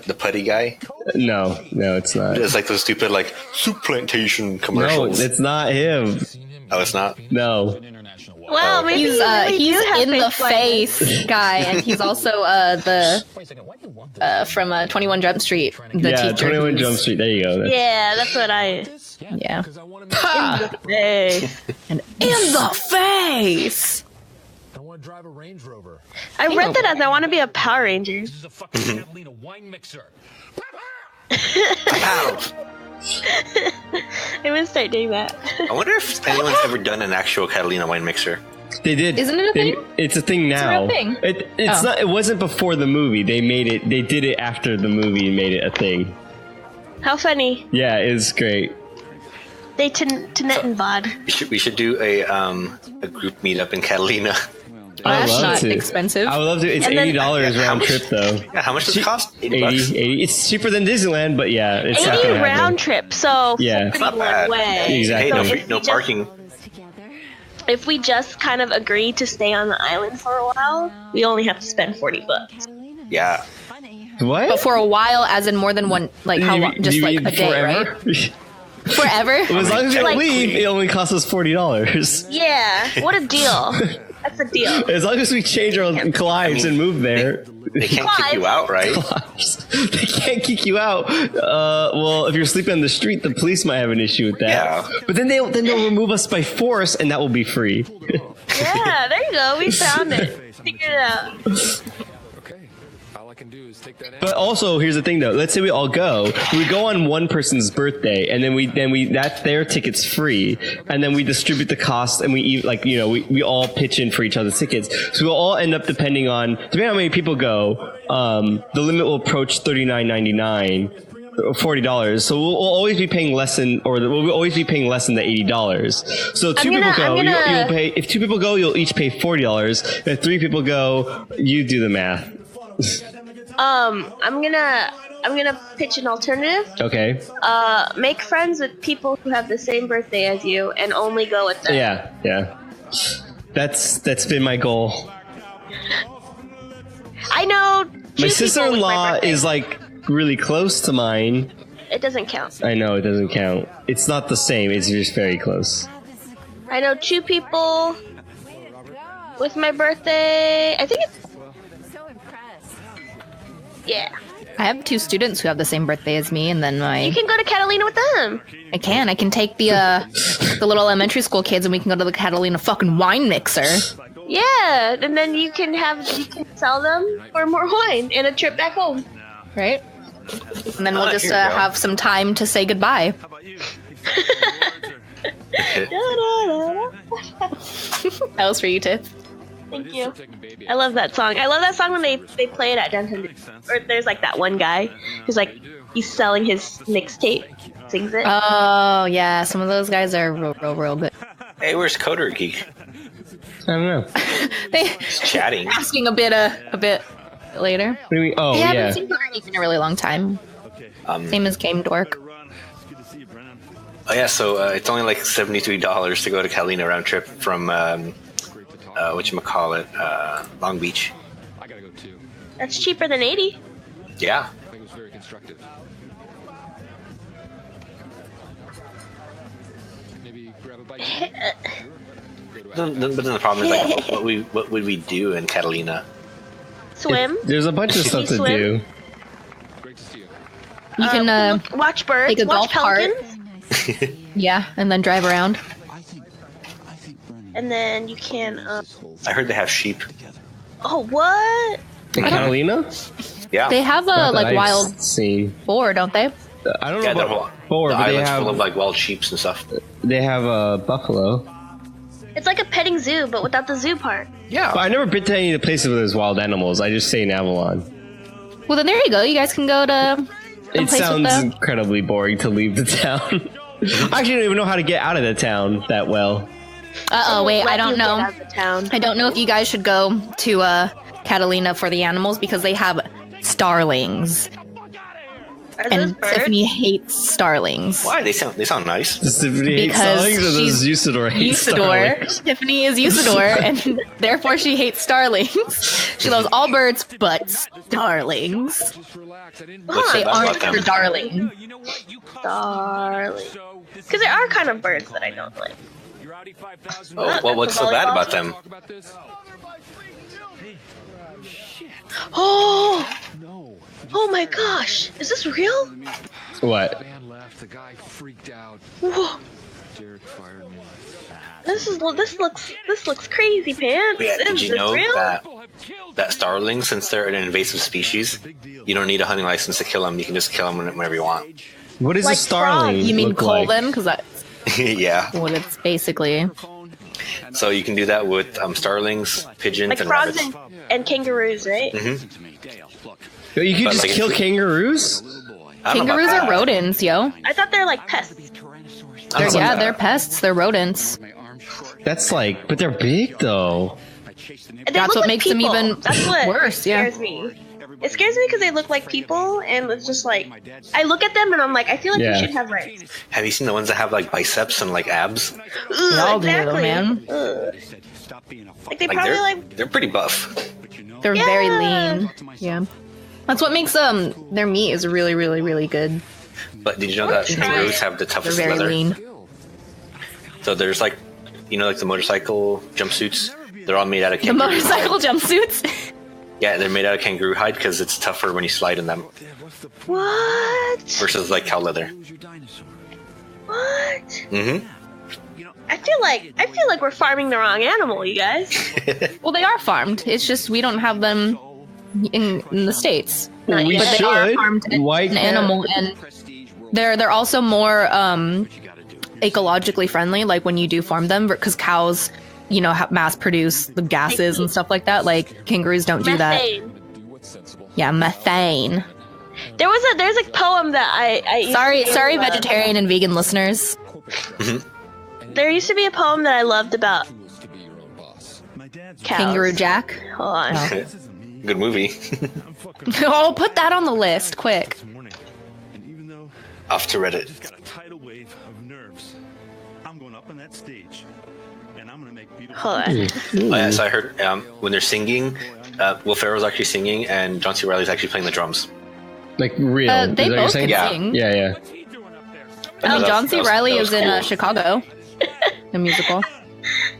the putty guy? No, it's not. It's like those stupid like soup plantation No, commercials. it's not him. Oh, it's not? No. Wow, maybe He's you really he's do have in the face face guy, and he's also the from 21 Jump Street, the Yeah, teacher. 21 Jump Street. There you go. Yeah, that's what I. Yeah. In the face. And in the face. drive a Range Rover. I read that as I want to be a Power Ranger. This is a fucking Catalina wine mixer. I'm gonna start doing that. I wonder if anyone's ever done an actual Catalina wine mixer. They did. Isn't it a thing? It's a thing now. It's a real thing. It's not. It wasn't before the movie. They made it. They did it after the movie and made it a thing. How funny. Yeah, it's great. They Tanet and Vod. We should do a group meetup in Catalina. That's not expensive. I would love to. It's $80 round trip though. Yeah, how much does it cost? 80 bucks. 80. It's cheaper than Disneyland, but yeah, it's 80 not gonna round happen. trip. So Yeah. Not bad. way. Exactly. So No parking. If we just kind of agree to stay on the island for a while, we only have to spend $40. Yeah. What? But for a while, as in more than one, like how long? Just like a day, forever? right? Forever. Well, as long as you don't Like- leave, it only costs us $40. Yeah, what a deal. That's a deal. As long as we change our lives and move there. They can't kick you out, right? They can't kick you out. Well, if you're sleeping on the street, the police might have an issue with that. Yeah. But then they'll remove us by force, and that will be free. Yeah, there you go. We found it. Figured it out. Okay. All I can do is take that in. But also, here's the thing, though. Let's say we all go. We go on one person's birthday, and then we that's their ticket's free, and then we distribute the cost, and we all pitch in for each other's tickets. So we'll all end up depending on how many people go. The limit will approach $39.99. $40, so we'll always be paying less than, we'll always be paying less than the $80. So you'll pay. If 2 people go, you'll each pay $40. If 3 people go, you do the math. I'm gonna pitch an alternative. Okay. Make friends with people who have the same birthday as you, and only go with them. Yeah. That's been my goal. I know. My sister-in-law is like really close to mine. It doesn't count. I know it doesn't count. It's not the same. It's just very close. I know 2 people with my birthday. I think it's. Yeah. I have 2 students who have the same birthday as me, and then You can go to Catalina with them. I can take the little elementary school kids, and we can go to the Catalina fucking wine mixer. Yeah, and then you can sell them for more wine and a trip back home. Right? And then we'll just have some time to say goodbye. That was for you, Tiff. Thank you. I love that song. I love that song when they play it at downtown. Or there's like that one guy who's like, he's selling his mixtape, sings it. Oh, yeah. Some of those guys are real good. Hey, where's Coder Geek? I don't know. He's chatting. Asking a bit later. What do you mean? Oh, I yeah. haven't seen Coder Geek in a really long time. Same as Game Dork. Oh yeah, so it's only like $73 to go to Catalina round trip from whatchamacallit, Long Beach. I gotta go too. That's cheaper than 80. Yeah. I think it was very constructive. Maybe grab a bite. But then the problem is like, what would we do in Catalina? Swim. There's a bunch of stuff to swim. do. Great to see you. You can watch birds, take a watch golf cart. pelicans, Yeah, and then drive around. and then you can. I heard they have sheep. Oh, what? In Catalina? Yeah. They have a Not that like I've wild seen. boar, don't they? I don't know Yeah, about boar, the but they island's have full of like wild sheep and stuff. they have a buffalo. It's like a petting zoo, but without the zoo part. Yeah. But I never been to any of the places where there's wild animals. I just stay in Avalon. Well, then there you go. You guys can go to. It someplace with sounds the- incredibly boring to leave the town. I actually don't even know how to get out of the town that well. Wait, I don't know. Out of the town. I don't know if you guys should go to Catalina for the animals because they have starlings. Are those And birds? Tiffany hates starlings. Why? They sound nice. Tiffany hates starlings, or does Usador hate starlings? Tiffany is Usador, and therefore she hates starlings. She loves all birds but starlings. Just relax. I didn't. What's They so bad aren't about them? her darling. Darling. Because there are kind of birds that I don't like. Oh, well, what's so bad about them? Talk about this. Oh! No. Oh my gosh! Is this real? What? Man left. The guy freaked out. Whoa. This looks crazy, pants. Yeah, did Is you this know real? that starlings, since they're an invasive species, you don't need a hunting license to kill them. You can just kill them whenever you want. What is Like a starling? frogs. You mean look cull like? them? Because that's Yeah. what it's basically. So you can do that with starlings, pigeons, Like and frogs rabbits. and kangaroos, right? Yo, you can But, just like, kill kangaroos? I don't know Kangaroos about are that. rodents, yo. I thought they're like pests. I don't know Yeah, about they're that. pests. They're rodents. That's like, but they're big though. They That's look what like makes them people. even That's what worse, yeah. scares me. It scares me because they look like people, and it's just like I look at them and I'm like, I feel like Yeah. you should have rights. Have you seen the ones that have like biceps and like abs? Ugh, all do, exactly. man. Ugh. Like they Like probably they're pretty buff. They're very lean. Yeah. That's what makes their meat is really, really, really good. But did you know that kangaroos have the They're toughest very leather? lean. So there's like, like the motorcycle jumpsuits. They're all made out of The kangaroo motorcycle hide. jumpsuits. Yeah, they're made out of kangaroo hide because it's tougher when you slide in them what? versus like cow leather. What? Mm-hmm. I feel like we're farming the wrong animal, you guys. Well, they are farmed. It's just we don't have them in the States. Well, we But they are should. farmed Why an can't- animal, and they're also more ecologically friendly. Like when you do farm them, because cows, mass produce the gases and stuff like that. Like kangaroos don't do that. Methane. Yeah, methane. There's a poem that I used Sorry, to sorry, love. vegetarian and vegan listeners. There used to be a poem that I loved about cows. Kangaroo Jack. Hold on. Oh. Good movie. Oh, put that on the list, quick. Off to Reddit. Got a tidal wave of nerves. I'm going up on that stage, and I'm gonna make beautiful. Hold on. Oh, yeah, so I heard when they're singing, Will Ferrell's actually singing, and John C. Reilly's actually playing the drums. Like real? They Is that what you're both saying? can Yeah. sing. Yeah, yeah. I mean, That John was- C. that was- Reilly that is was in cool. Chicago, the musical.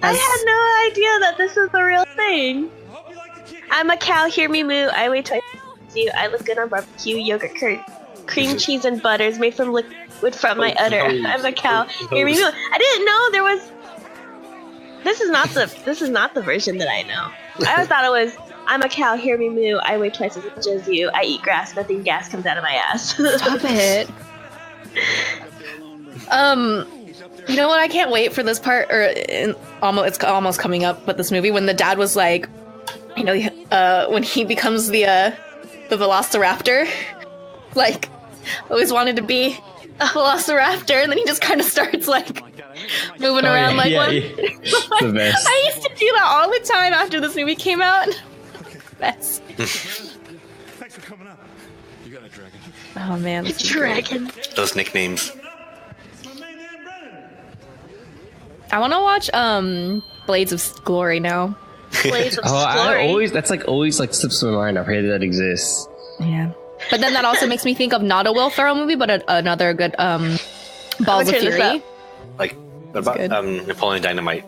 I had no idea that this was a real thing. I'm a cow, hear me moo. I weigh twice as you. I look good on barbecue, yogurt curd, cream cheese and butters made from liquid from my udder. I'm a cow, hear me moo. I didn't know there was. This is not the version that I know. I always thought it was. I'm a cow, hear me moo. I weigh twice as much as you. I eat grass, nothing gas comes out of my ass. Stop it. You know what? I can't wait for this part, it's almost coming up. But this movie, when the dad was like, when he becomes the Velociraptor, like, always wanted to be a Velociraptor, and then he just kind of starts like moving around like one. The best. I used to do that all the time after this movie came out. Best. Thanks for coming up. You got a dragon. Oh man, this is great. Dragon. Those nicknames. I want to watch Blades of Glory now. Blaze of I Glory. that's always slips my mind. I've heard that exists. Yeah. But then that also makes me think of not a Will Ferrell movie, but another good Balls of turn this Fury. up. Like, what about good. Napoleon Dynamite?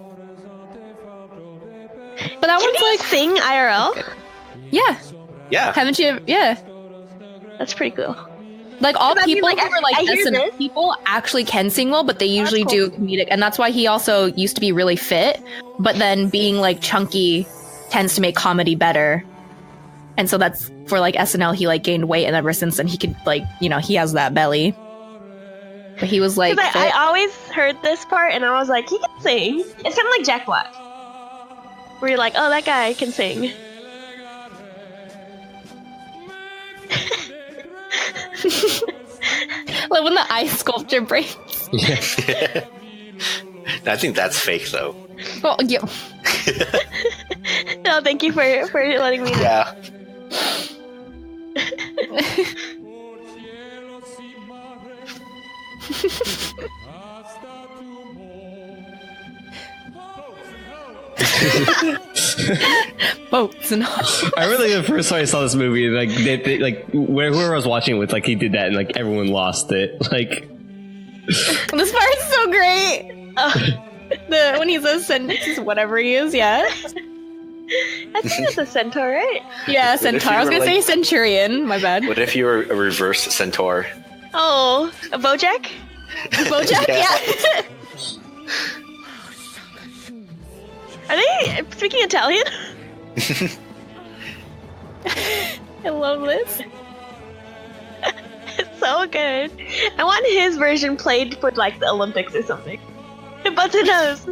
But that Can one's you like, sing IRL? yeah. Yeah. Haven't you? Yeah. That's pretty cool. Like all I mean, people like, who are like I hear SNL this. people actually can sing well, but they usually cool. do comedic, and that's why he also used to be really fit. But then being like chunky tends to make comedy better, and so that's for like SNL. He like gained weight, and ever since then he could like he has that belly. But he was like, Because I fit. always heard this part, and I was like, he can sing. It's kind of like Jack Black, where you're like, oh, that guy can sing. like when the ice sculpture breaks. I think that's fake, though. Well, yeah. No, thank you for letting me know. Yeah. Boats and all. I really the first time I saw this movie, whoever I was watching it with, he did that, and everyone lost it. Like, This part is so great. When he says sentences, whatever he is, yeah. I think it's a centaur, right? Yeah, if centaur. you I was were, gonna say like- centurion. My bad. What if you were a reverse centaur? Oh, a Bojack? Bojack, Yeah. yeah. Are they speaking Italian? I love this. It's so good. I want his version played for like the Olympics or something. Button nose.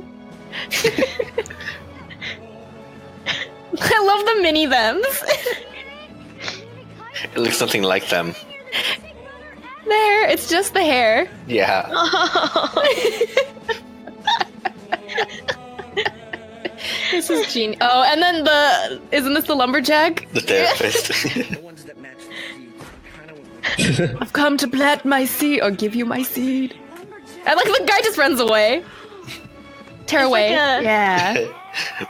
I love the mini thems. It looks nothing like them. There, it's just the hair. Yeah. This is genius. Oh, and then isn't this the lumberjack? The therapist. I've come to plant my seed or give you my seed. And like the guy just runs away. Tear away. Like yeah.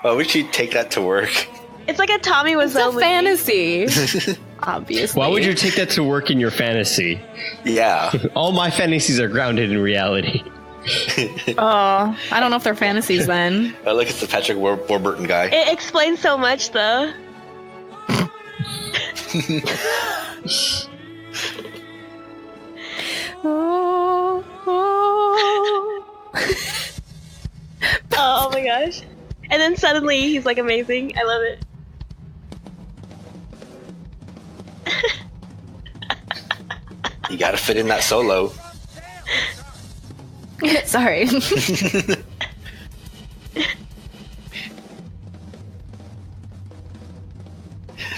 Why would you take that to work? It's like a Tommy Wiseau It's a fantasy. Obviously. Why would you take that to work in your fantasy? Yeah. All my fantasies are grounded in reality. Oh, I don't know if they're fantasies then. Look, it's the Patrick Warburton guy. It explains so much, though. Oh, oh. Oh my gosh. And then suddenly he's like amazing. I love it. You gotta fit in that solo. Sorry.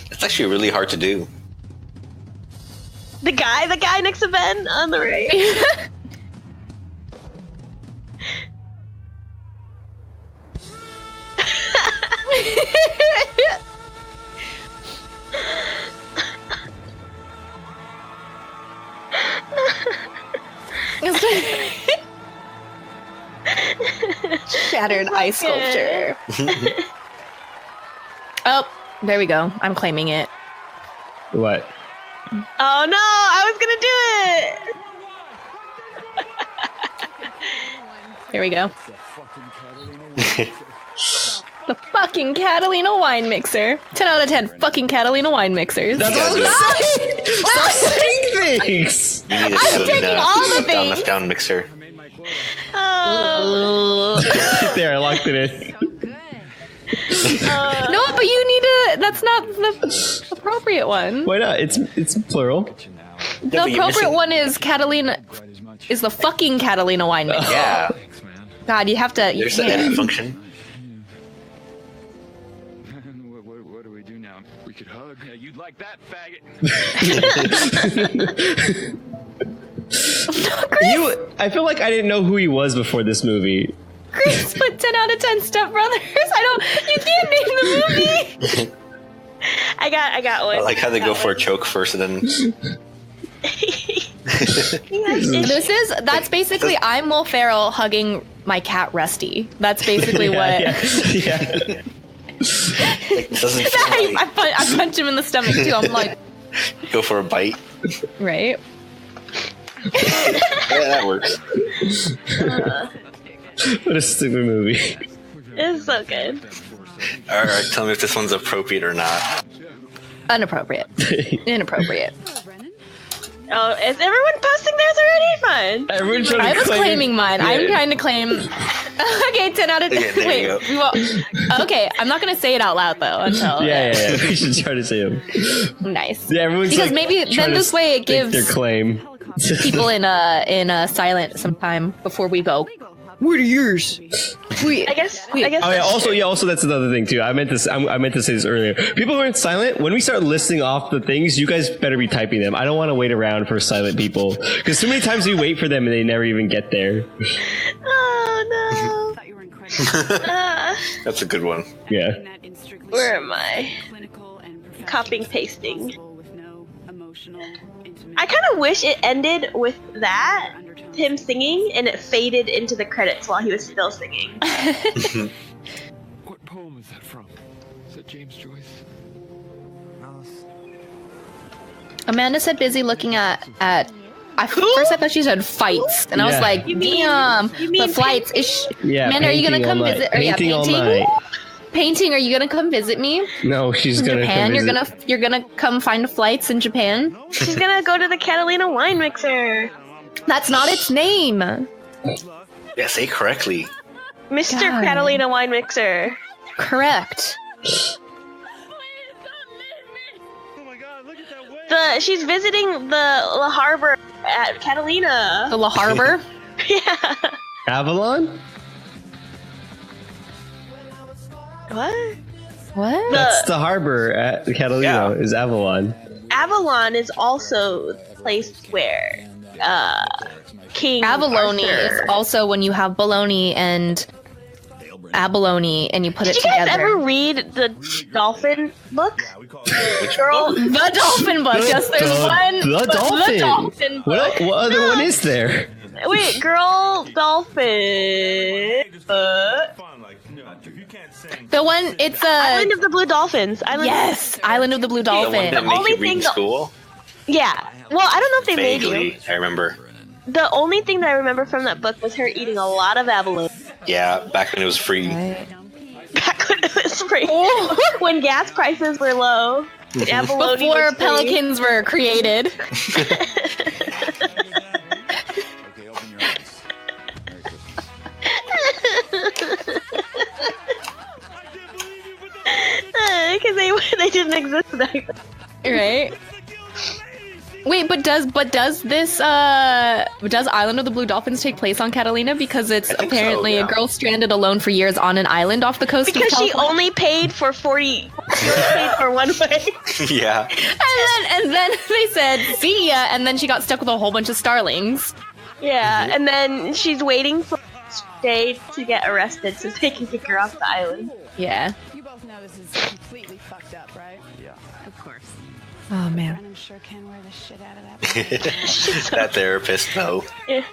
It's actually really hard to do. The guy next to Ben on the right. Shattered ice sculpture. Oh, there we go. I'm claiming it. What? Oh no, I was gonna do it! There we go. The fucking Catalina wine mixer. 10 out of 10 fucking Catalina wine mixers. That's what I'm saying! Stop saying things! You need a I'm taking all the things. down mixer. Oh. There, I locked it in. No, but you need to. That's not the appropriate one. Why not? It's plural. The appropriate one is Catalina. Is the fucking Catalina wine mixer. Yeah. God, you have to. You There's the can't. edit function. What do we do now? We could hug. Yeah, you'd like that, faggot. I feel like I didn't know who he was before this movie. Chris put 10 out of 10 Step Brothers. You can't name the movie. I got one. I like how they go for a choke first and then. That's basically I'm Will Ferrell hugging my cat Rusty. That's basically what. Yeah. Like, doesn't I punch him in the stomach too. I'm like, go for a bite. right? Yeah, that works. What a stupid movie. It's so good. Alright, tell me if this one's appropriate or not. Inappropriate. Inappropriate. Oh, is everyone posting theirs already? Fine. Everyone's trying to I was claiming mine. Yeah. I'm trying to claim. Okay, 10 out of 10. Yeah, there you Wait, well, okay, I'm not going to say it out loud though until. Yeah. We should try to say them. Nice. Yeah, everyone's Because like, maybe trying then to this way it stake gives their claim. people in a silent sometime before we go. What are yours? I guess. Oh yeah. That's true. Also that's another thing too. I meant to say this earlier. People who are silent. When we start listing off the things, you guys better be typing them. I don't want to wait around for silent people because too many times we wait for them and they never even get there. Oh no. That's a good one. Yeah. Where am I? Copying, pasting. I kind of wish it ended with that, him singing, and it faded into the credits while he was still singing. What poem is that from? Is that James Joyce? Amanda said busy looking at first I thought she said fights, and I was Yeah. like, damn. But flights is. Yeah. Amanda, are you gonna painting come all night. visit? Or yeah, Painting all painting. night. Painting. Are you gonna come visit me? No, she's In gonna Japan, come visit. you're gonna come find flights in Japan. She's gonna go to the Catalina wine mixer. That's not its name. Yeah, say it correctly. Mr. God. Catalina wine mixer. Correct. She's visiting the La Harbor at Catalina. The La Harbor? Yeah. Avalon? What? What? That's the harbor at Catalina, is Avalon. Avalon is also the place where King Abalone Arthur... is also when you have bologna and abalone and you put it Did you guys together. ever read the dolphin book? Girl, the dolphin book. Yes, there's one. The dolphin. The dolphin book. What other one is there? Wait, girl, dolphin. The one, it's a Island of the Blue Dolphins. Island of the Blue The one Dolphin. that make you read in school? Yeah. Well, I don't know if they made Vaguely, you. I remember. The only thing that I remember from that book was her eating a lot of abalone. Yeah, back when it was free. Back when it was free. When gas prices were low. Abalone Before was free. pelicans were created. Because they didn't exist back then. Right? Wait, but does Island of the Blue Dolphins take place on Catalina? Because it's apparently a girl stranded alone for years on an island off the coast of Because she California. only paid for 40. She only paid for one way. Yeah. And then they said, see ya, and then she got stuck with a whole bunch of starlings. Yeah, and then she's waiting for day to get arrested so they can kick her off the island. Yeah. You both know this is completely fucked up, right? Yeah. Of course. Oh, man. And I'm sure Ken wear the shit out of that. That therapist, no. Yeah.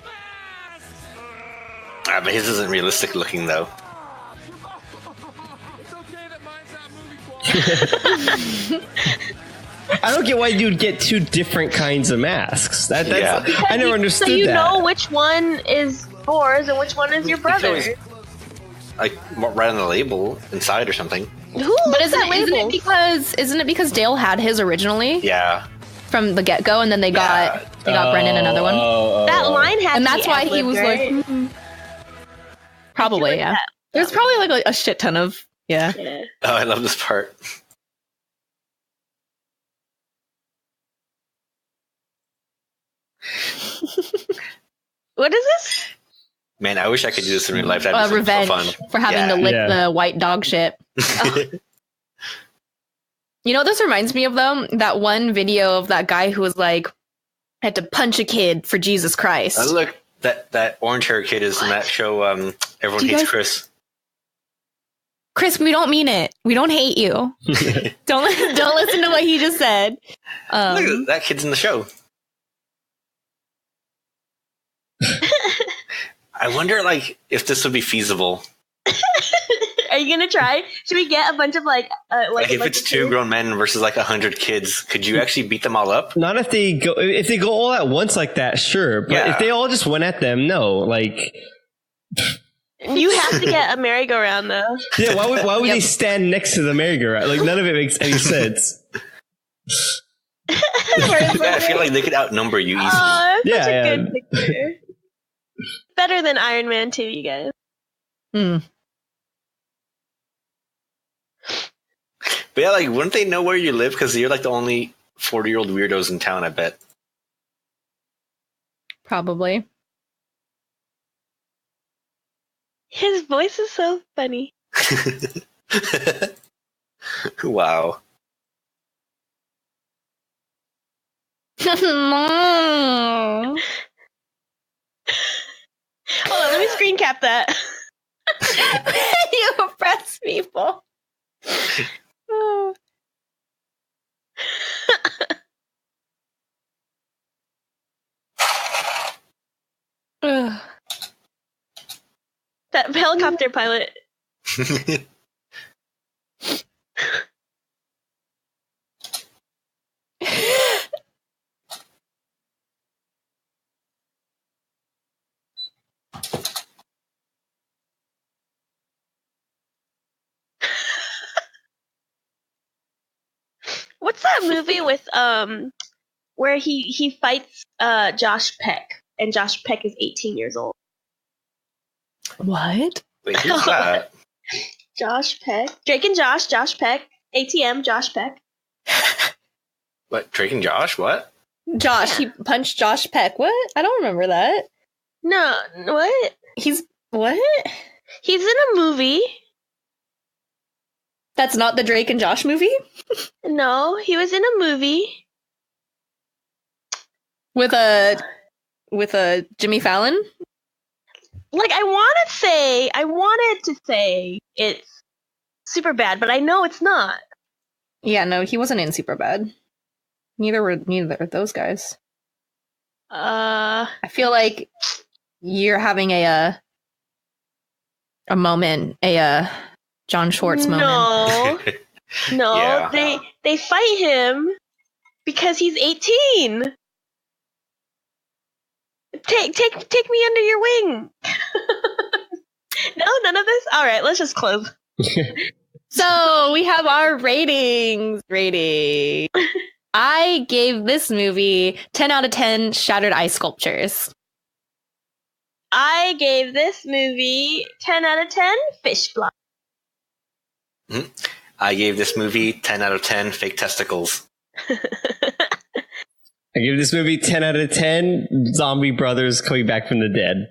But his isn't realistic looking, though. I don't get why you'd get two different kinds of masks. I never understood so you that. know which one is yours and which one is your brother. Like right on the label inside or something. But isn't it because Dale had his originally? Yeah. From the get go, and then they got Brennan another one. That line had and to that's be why he was ad-libbed, right? like, probably, yeah. There's probably like a shit ton of yeah. Oh, I love this part. What is this? Man, I wish I could do this in real life. That'd be Revenge so fun. for having to lick the white dog shit. You know what this reminds me of, though? That one video of that guy who was like, had to punch a kid for Jesus Christ. Look, that orange hair kid is in that show, Everyone Hates Chris. Chris, we don't mean it. We don't hate you. don't listen to what he just said. Look, that kid's in the show. I wonder, like, if this would be feasible. Are you gonna try? Should we get a bunch of like if it's two grown men versus like 100 kids, could you actually beat them all up? Not if they go all at once like that, sure. But if they all just went at them, no. Like, you have to get a merry-go-round though. Yeah, why would they stand next to the merry-go-round? Like, none of it makes any sense. I feel like they could outnumber you easily. Oh, that's such a good picture. Better than Iron Man 2, you guys. But yeah, like, wouldn't they know where you live? Because you're like the only 40-year-old weirdos in town, I bet. Probably. His voice is so funny. Wow. Hold on, let me screen cap that. You oppress people. Oh. That helicopter pilot. What's that movie with where he fights Josh Peck and Josh Peck is 18 years old? What? Wait, who's that? Josh Peck. Drake and Josh Peck. ATM, Josh Peck. What? Drake and Josh? What? Josh, he punched Josh Peck. What? I don't remember that. No, what? He's what? He's in a movie. That's not the Drake and Josh movie? No, he was in a movie. With a Jimmy Fallon? Like, I wanted to say it's super bad, but I know it's not. Yeah, no, he wasn't in Superbad. Neither were those guys. I feel like you're having a moment, a John Schwartz moment. No, Yeah. they fight him because he's 18. Take me under your wing. No, none of this? All right, let's just close. So we have our ratings. I gave this movie 10 out of 10 shattered ice sculptures. I gave this movie 10 out of 10 fish block. I gave this movie 10 out of 10 fake testicles. I give this movie 10 out of 10 zombie brothers coming back from the dead.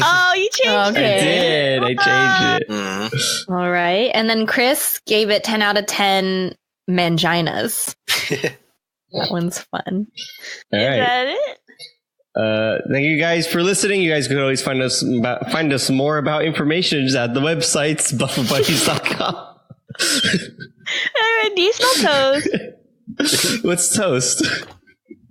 Oh, you changed it. I changed it. All right. And then Chris gave it 10 out of 10 manginas. That one's fun. All right. Is that it? Thank you guys for listening. You guys can always find us more about information at the websites bufferbuddies.com. All right, do you smell toast? What's toast?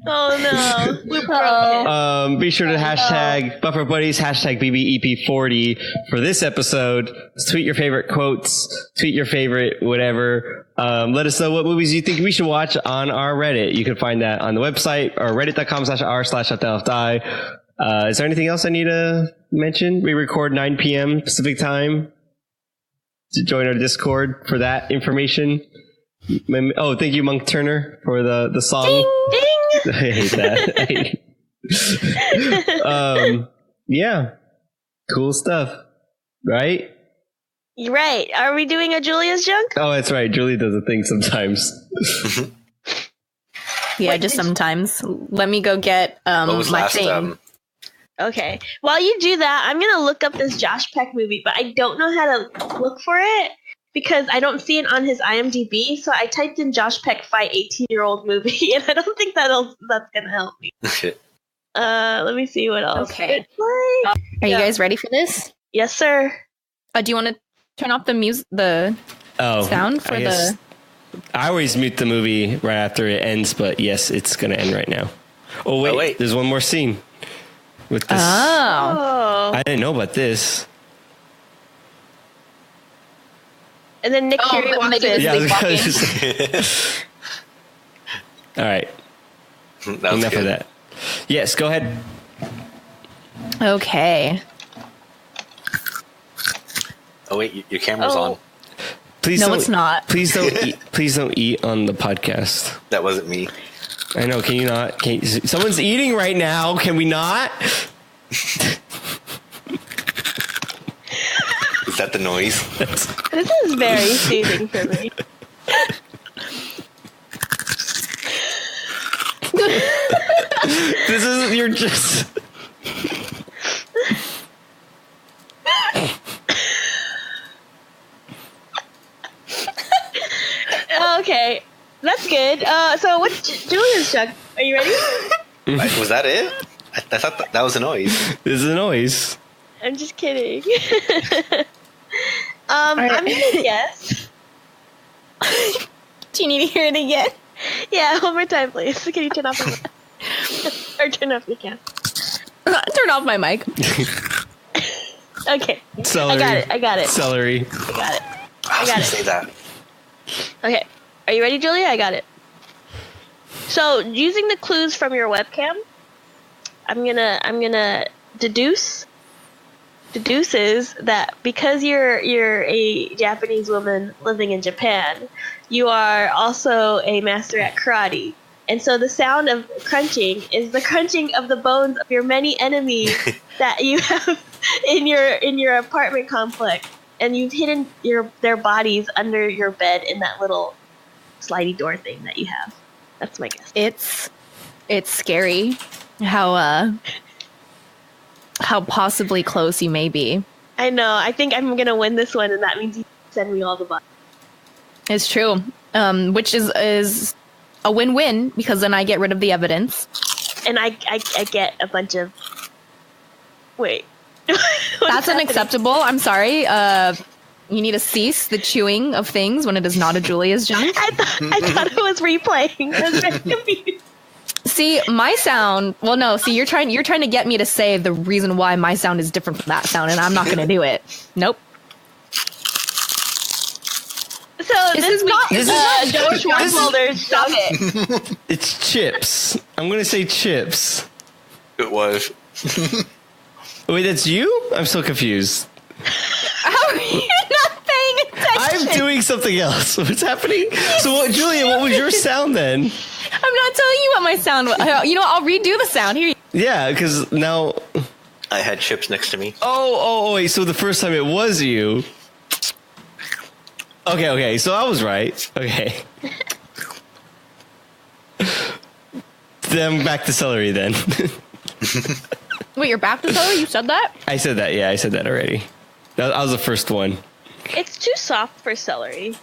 Oh no, we broke it. Be sure to hashtag BufferBuddies, hashtag BBEP40 for this episode. Tweet your favorite quotes, tweet your favorite whatever. Let us know what movies you think we should watch on our Reddit. You can find that on the website or reddit.com/r/UpDownLeftDie. Is there anything else I need to mention? We record 9 p.m. Pacific time. To join our Discord for that information. Oh, thank you, Monk Turner, for the song. Ding, ding. I hate that. Yeah, cool stuff, right? You're right. Are we doing a Julia's junk? Oh, that's right. Julie does a thing sometimes. Yeah, just sometimes. Let me go get my thing. Okay. While you do that, I'm going to look up this Josh Peck movie, but I don't know how to look for it because I don't see it on his IMDb. So I typed in Josh Peck fight 18-year-old movie, and I don't think that's going to help me. Let me see what else. Okay. Are you guys ready for this? Yes, sir. Do you want to turn off the sound for the... I always mute the movie right after it ends, but yes, it's going to end right now. Oh, wait. There's one more scene. With this. Oh. I didn't know about this. And then Nick Fury walks in. Yeah, all right. Enough of that. Yes, go ahead. Okay. Oh wait, your camera's on. Please no, it's not. Please don't eat. Please don't eat on the podcast. That wasn't me. I know. Can you not? Someone's eating right now. Can we not? Is that the noise? This is very soothing for me. This is you're just. Okay, that's good. So what's Julia's junk? Are you ready? Was that it? I thought that was a noise. This is a noise. I'm just kidding. I'm gonna guess. Do you need to hear it again? Yeah, one more time, please. Can you turn off your or turn off your cam? Turn off my mic. Okay. Celery. I got it. Celery. I got it. I was gonna say that. Okay. Are you ready, Julia? I got it. So, using the clues from your webcam, I'm gonna deduces that because you're a Japanese woman living in Japan, you are also a master at karate. And so the sound of crunching is the crunching of the bones of your many enemies that you have in your apartment complex, and you've hidden their bodies under your bed in that little slidey door thing that you have. That's my guess. It's scary how possibly close you may be. I know. I think I'm gonna win this one, and that means you send me all the bodies. It's true, which is a win-win because then I get rid of the evidence, and I get a bunch of. Wait, that's unacceptable. I'm sorry. You need to cease the chewing of things when it is not a Julia's junk. I thought it was replaying. I was very confused. See, my sound. Well, no. See, you're trying to get me to say the reason why my sound is different from that sound, and I'm not going to do it. Nope. So this is not George Schwarzenegger's. Stop it. It's chips. I'm gonna say chips. It was. Wait, that's you? I'm so confused. How are you not paying attention? I'm doing something else. What's happening? So, Julia, what was your sound then? I'm not telling you what my sound was. You know what? I'll redo the sound. Here. Yeah, because now... I had chips next to me. Oh, wait. So the first time it was you. Okay. So I was right. Okay. Then back to celery then. Wait, you're back to celery? You said that? I said that. Yeah, I said that already. That was the first one. It's too soft for celery.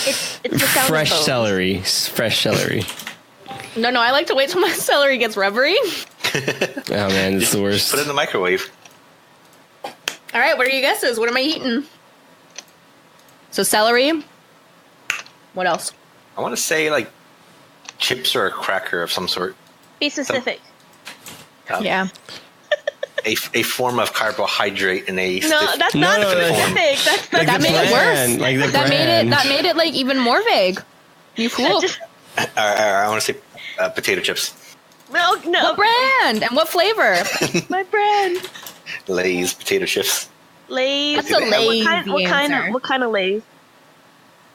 It's the sound fresh of bones. celery. Fresh celery. No, I like to wait till my celery gets rubbery. Oh man, it's the worst. Put it in the microwave. All right, what are your guesses? What am I eating? So celery. What else? I want to say like chips or a cracker of some sort. Be specific. Yeah. A form of carbohydrate in a that's not specific. That's like that made it worse. Like the that brand. made it like even more vague. You fool. I want to say potato chips. No. What brand and what flavor? My brand. Lay's potato chips. Lay's. That's a Lay's what kind of Lay's?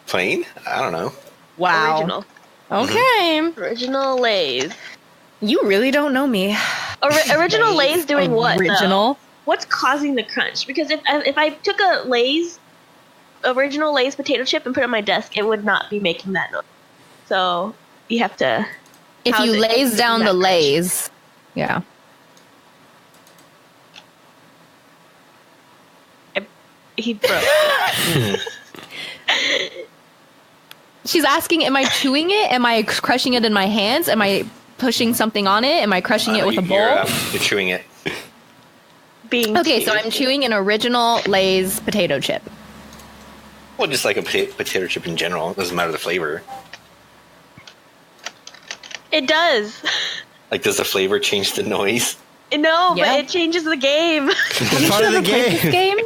Plain? I don't know. Wow. Original. Okay. Original Lay's. You really don't know me. Original Lay's doing what? Original. Though? What's causing the crunch? Because if I took a original Lay's potato chip and put it on my desk, it would not be making that noise. So you have to. If you lays down the Lay's, yeah. He broke. She's asking, am I chewing it? Am I crushing it in my hands? Am I pushing something on it? Am I crushing it with a bowl? You're chewing it. Okay, so I'm chewing an original Lay's potato chip. Well, just like a potato chip in general. It doesn't matter the flavor. It does. Like, does the flavor change the noise? No, but it changes the game. It's part of the game.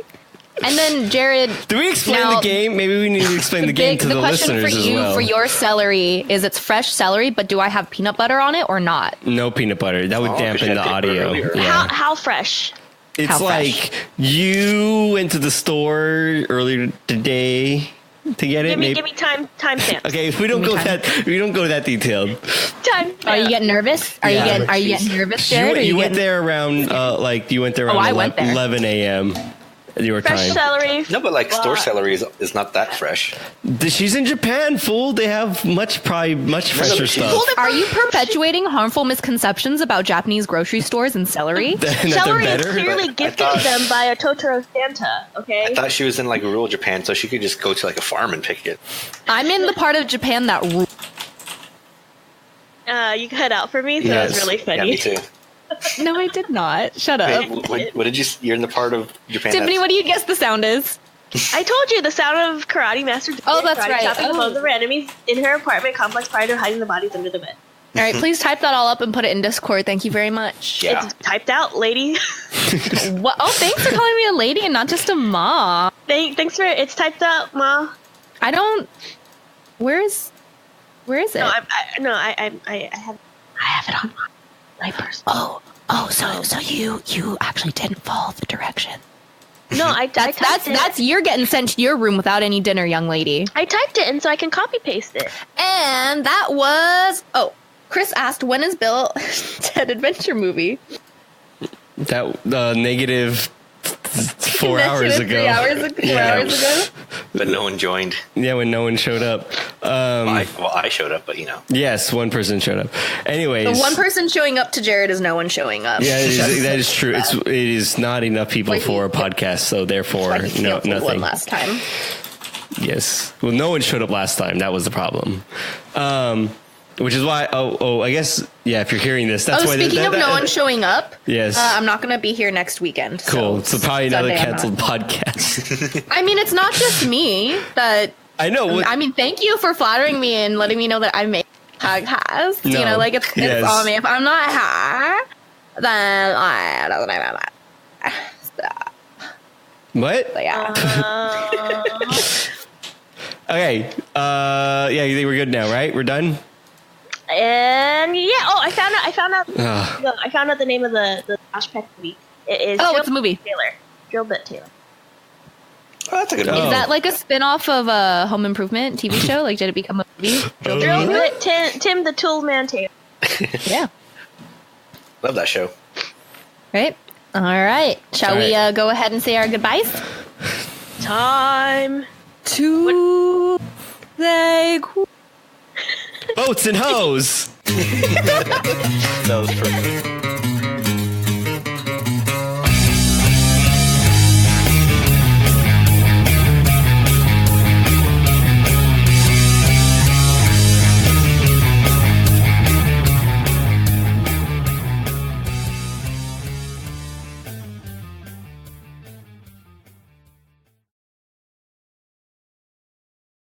And then Jared, do we explain the game? Maybe we need to explain the game to the listeners as well. The question for your celery is it's fresh celery, but do I have peanut butter on it or not? No peanut butter. That would dampen the audio. Yeah. How fresh? It's like you went to the store earlier today to get it. Give me timestamp. Okay, if we don't go that detailed. Are you getting nervous? Are you getting nervous, Jared? You went there around you went there around 11 a.m. Your fresh time. Celery. No, but like store celery is not that fresh. She's in Japan, fool. They have much fresher stuff. Are you perpetuating harmful misconceptions about Japanese grocery stores and celery? Celery is clearly gifted to them by a Totoro Santa. Okay. I thought she was in like rural Japan, so she could just go to like a farm and pick it. I'm in the part of Japan that. You cut out for me, so it was really funny. Yeah, me too. No, I did not. Shut up. Wait, what did you? You're in the part of Japan. Tiffany, what do you guess the sound is? I told you the sound of Karate Master. Oh, that's right. Chopping the bones of her enemies in her apartment complex prior to hiding the bodies under the bed. All right, please type that all up and put it in Discord. Thank you very much. Yeah. It's typed out, lady. What? Oh, thanks for calling me a lady and not just a ma. Thanks for it's typed out, ma. I don't. Where is it? No, I have it on my purse. So you actually didn't follow the direction. No, that's you're getting sent to your room without any dinner, young lady. I typed it in so I can copy paste it. And that was Chris asked, when is Bill Ted Adventure movie? That negative 4 hours ago. 3 hours ago. 4 hours ago. But no one joined. Yeah, when no one showed up. I showed up, but you know. Yes, one person showed up. Anyways, The one person showing up to Jared is no one showing up. yeah, that is true. It is not enough people for a podcast, so therefore, nothing. One last time. Yes. Well, no one showed up last time. That was the problem. Which is why. I guess. Yeah. If you're hearing this, that's why. Speaking of no one showing up. Yes. I'm not going to be here next weekend. Cool. So probably another Sunday canceled podcast. I mean, it's not just me that. I know. I mean, thank you for flattering me and letting me know that I make a podcast. No. You know, like it's on me. If I'm not here, then I doesn't even matter. So, what? so yeah. Okay. Yeah. You think we're good now, right? We're done. And yeah. Oh, I found out the name of the Josh Peck movie. It is. What's the movie? Taylor. Drill Bit Taylor. Oh, that's a good movie. Is that like a spin-off of a Home Improvement TV show? Like, did it become a movie? Drill Bit Tim the Tool Man Taylor. Yeah. Love that show. Right. All right. Shall we go ahead and say our goodbyes? Time to say boats and hoes. That was perfect.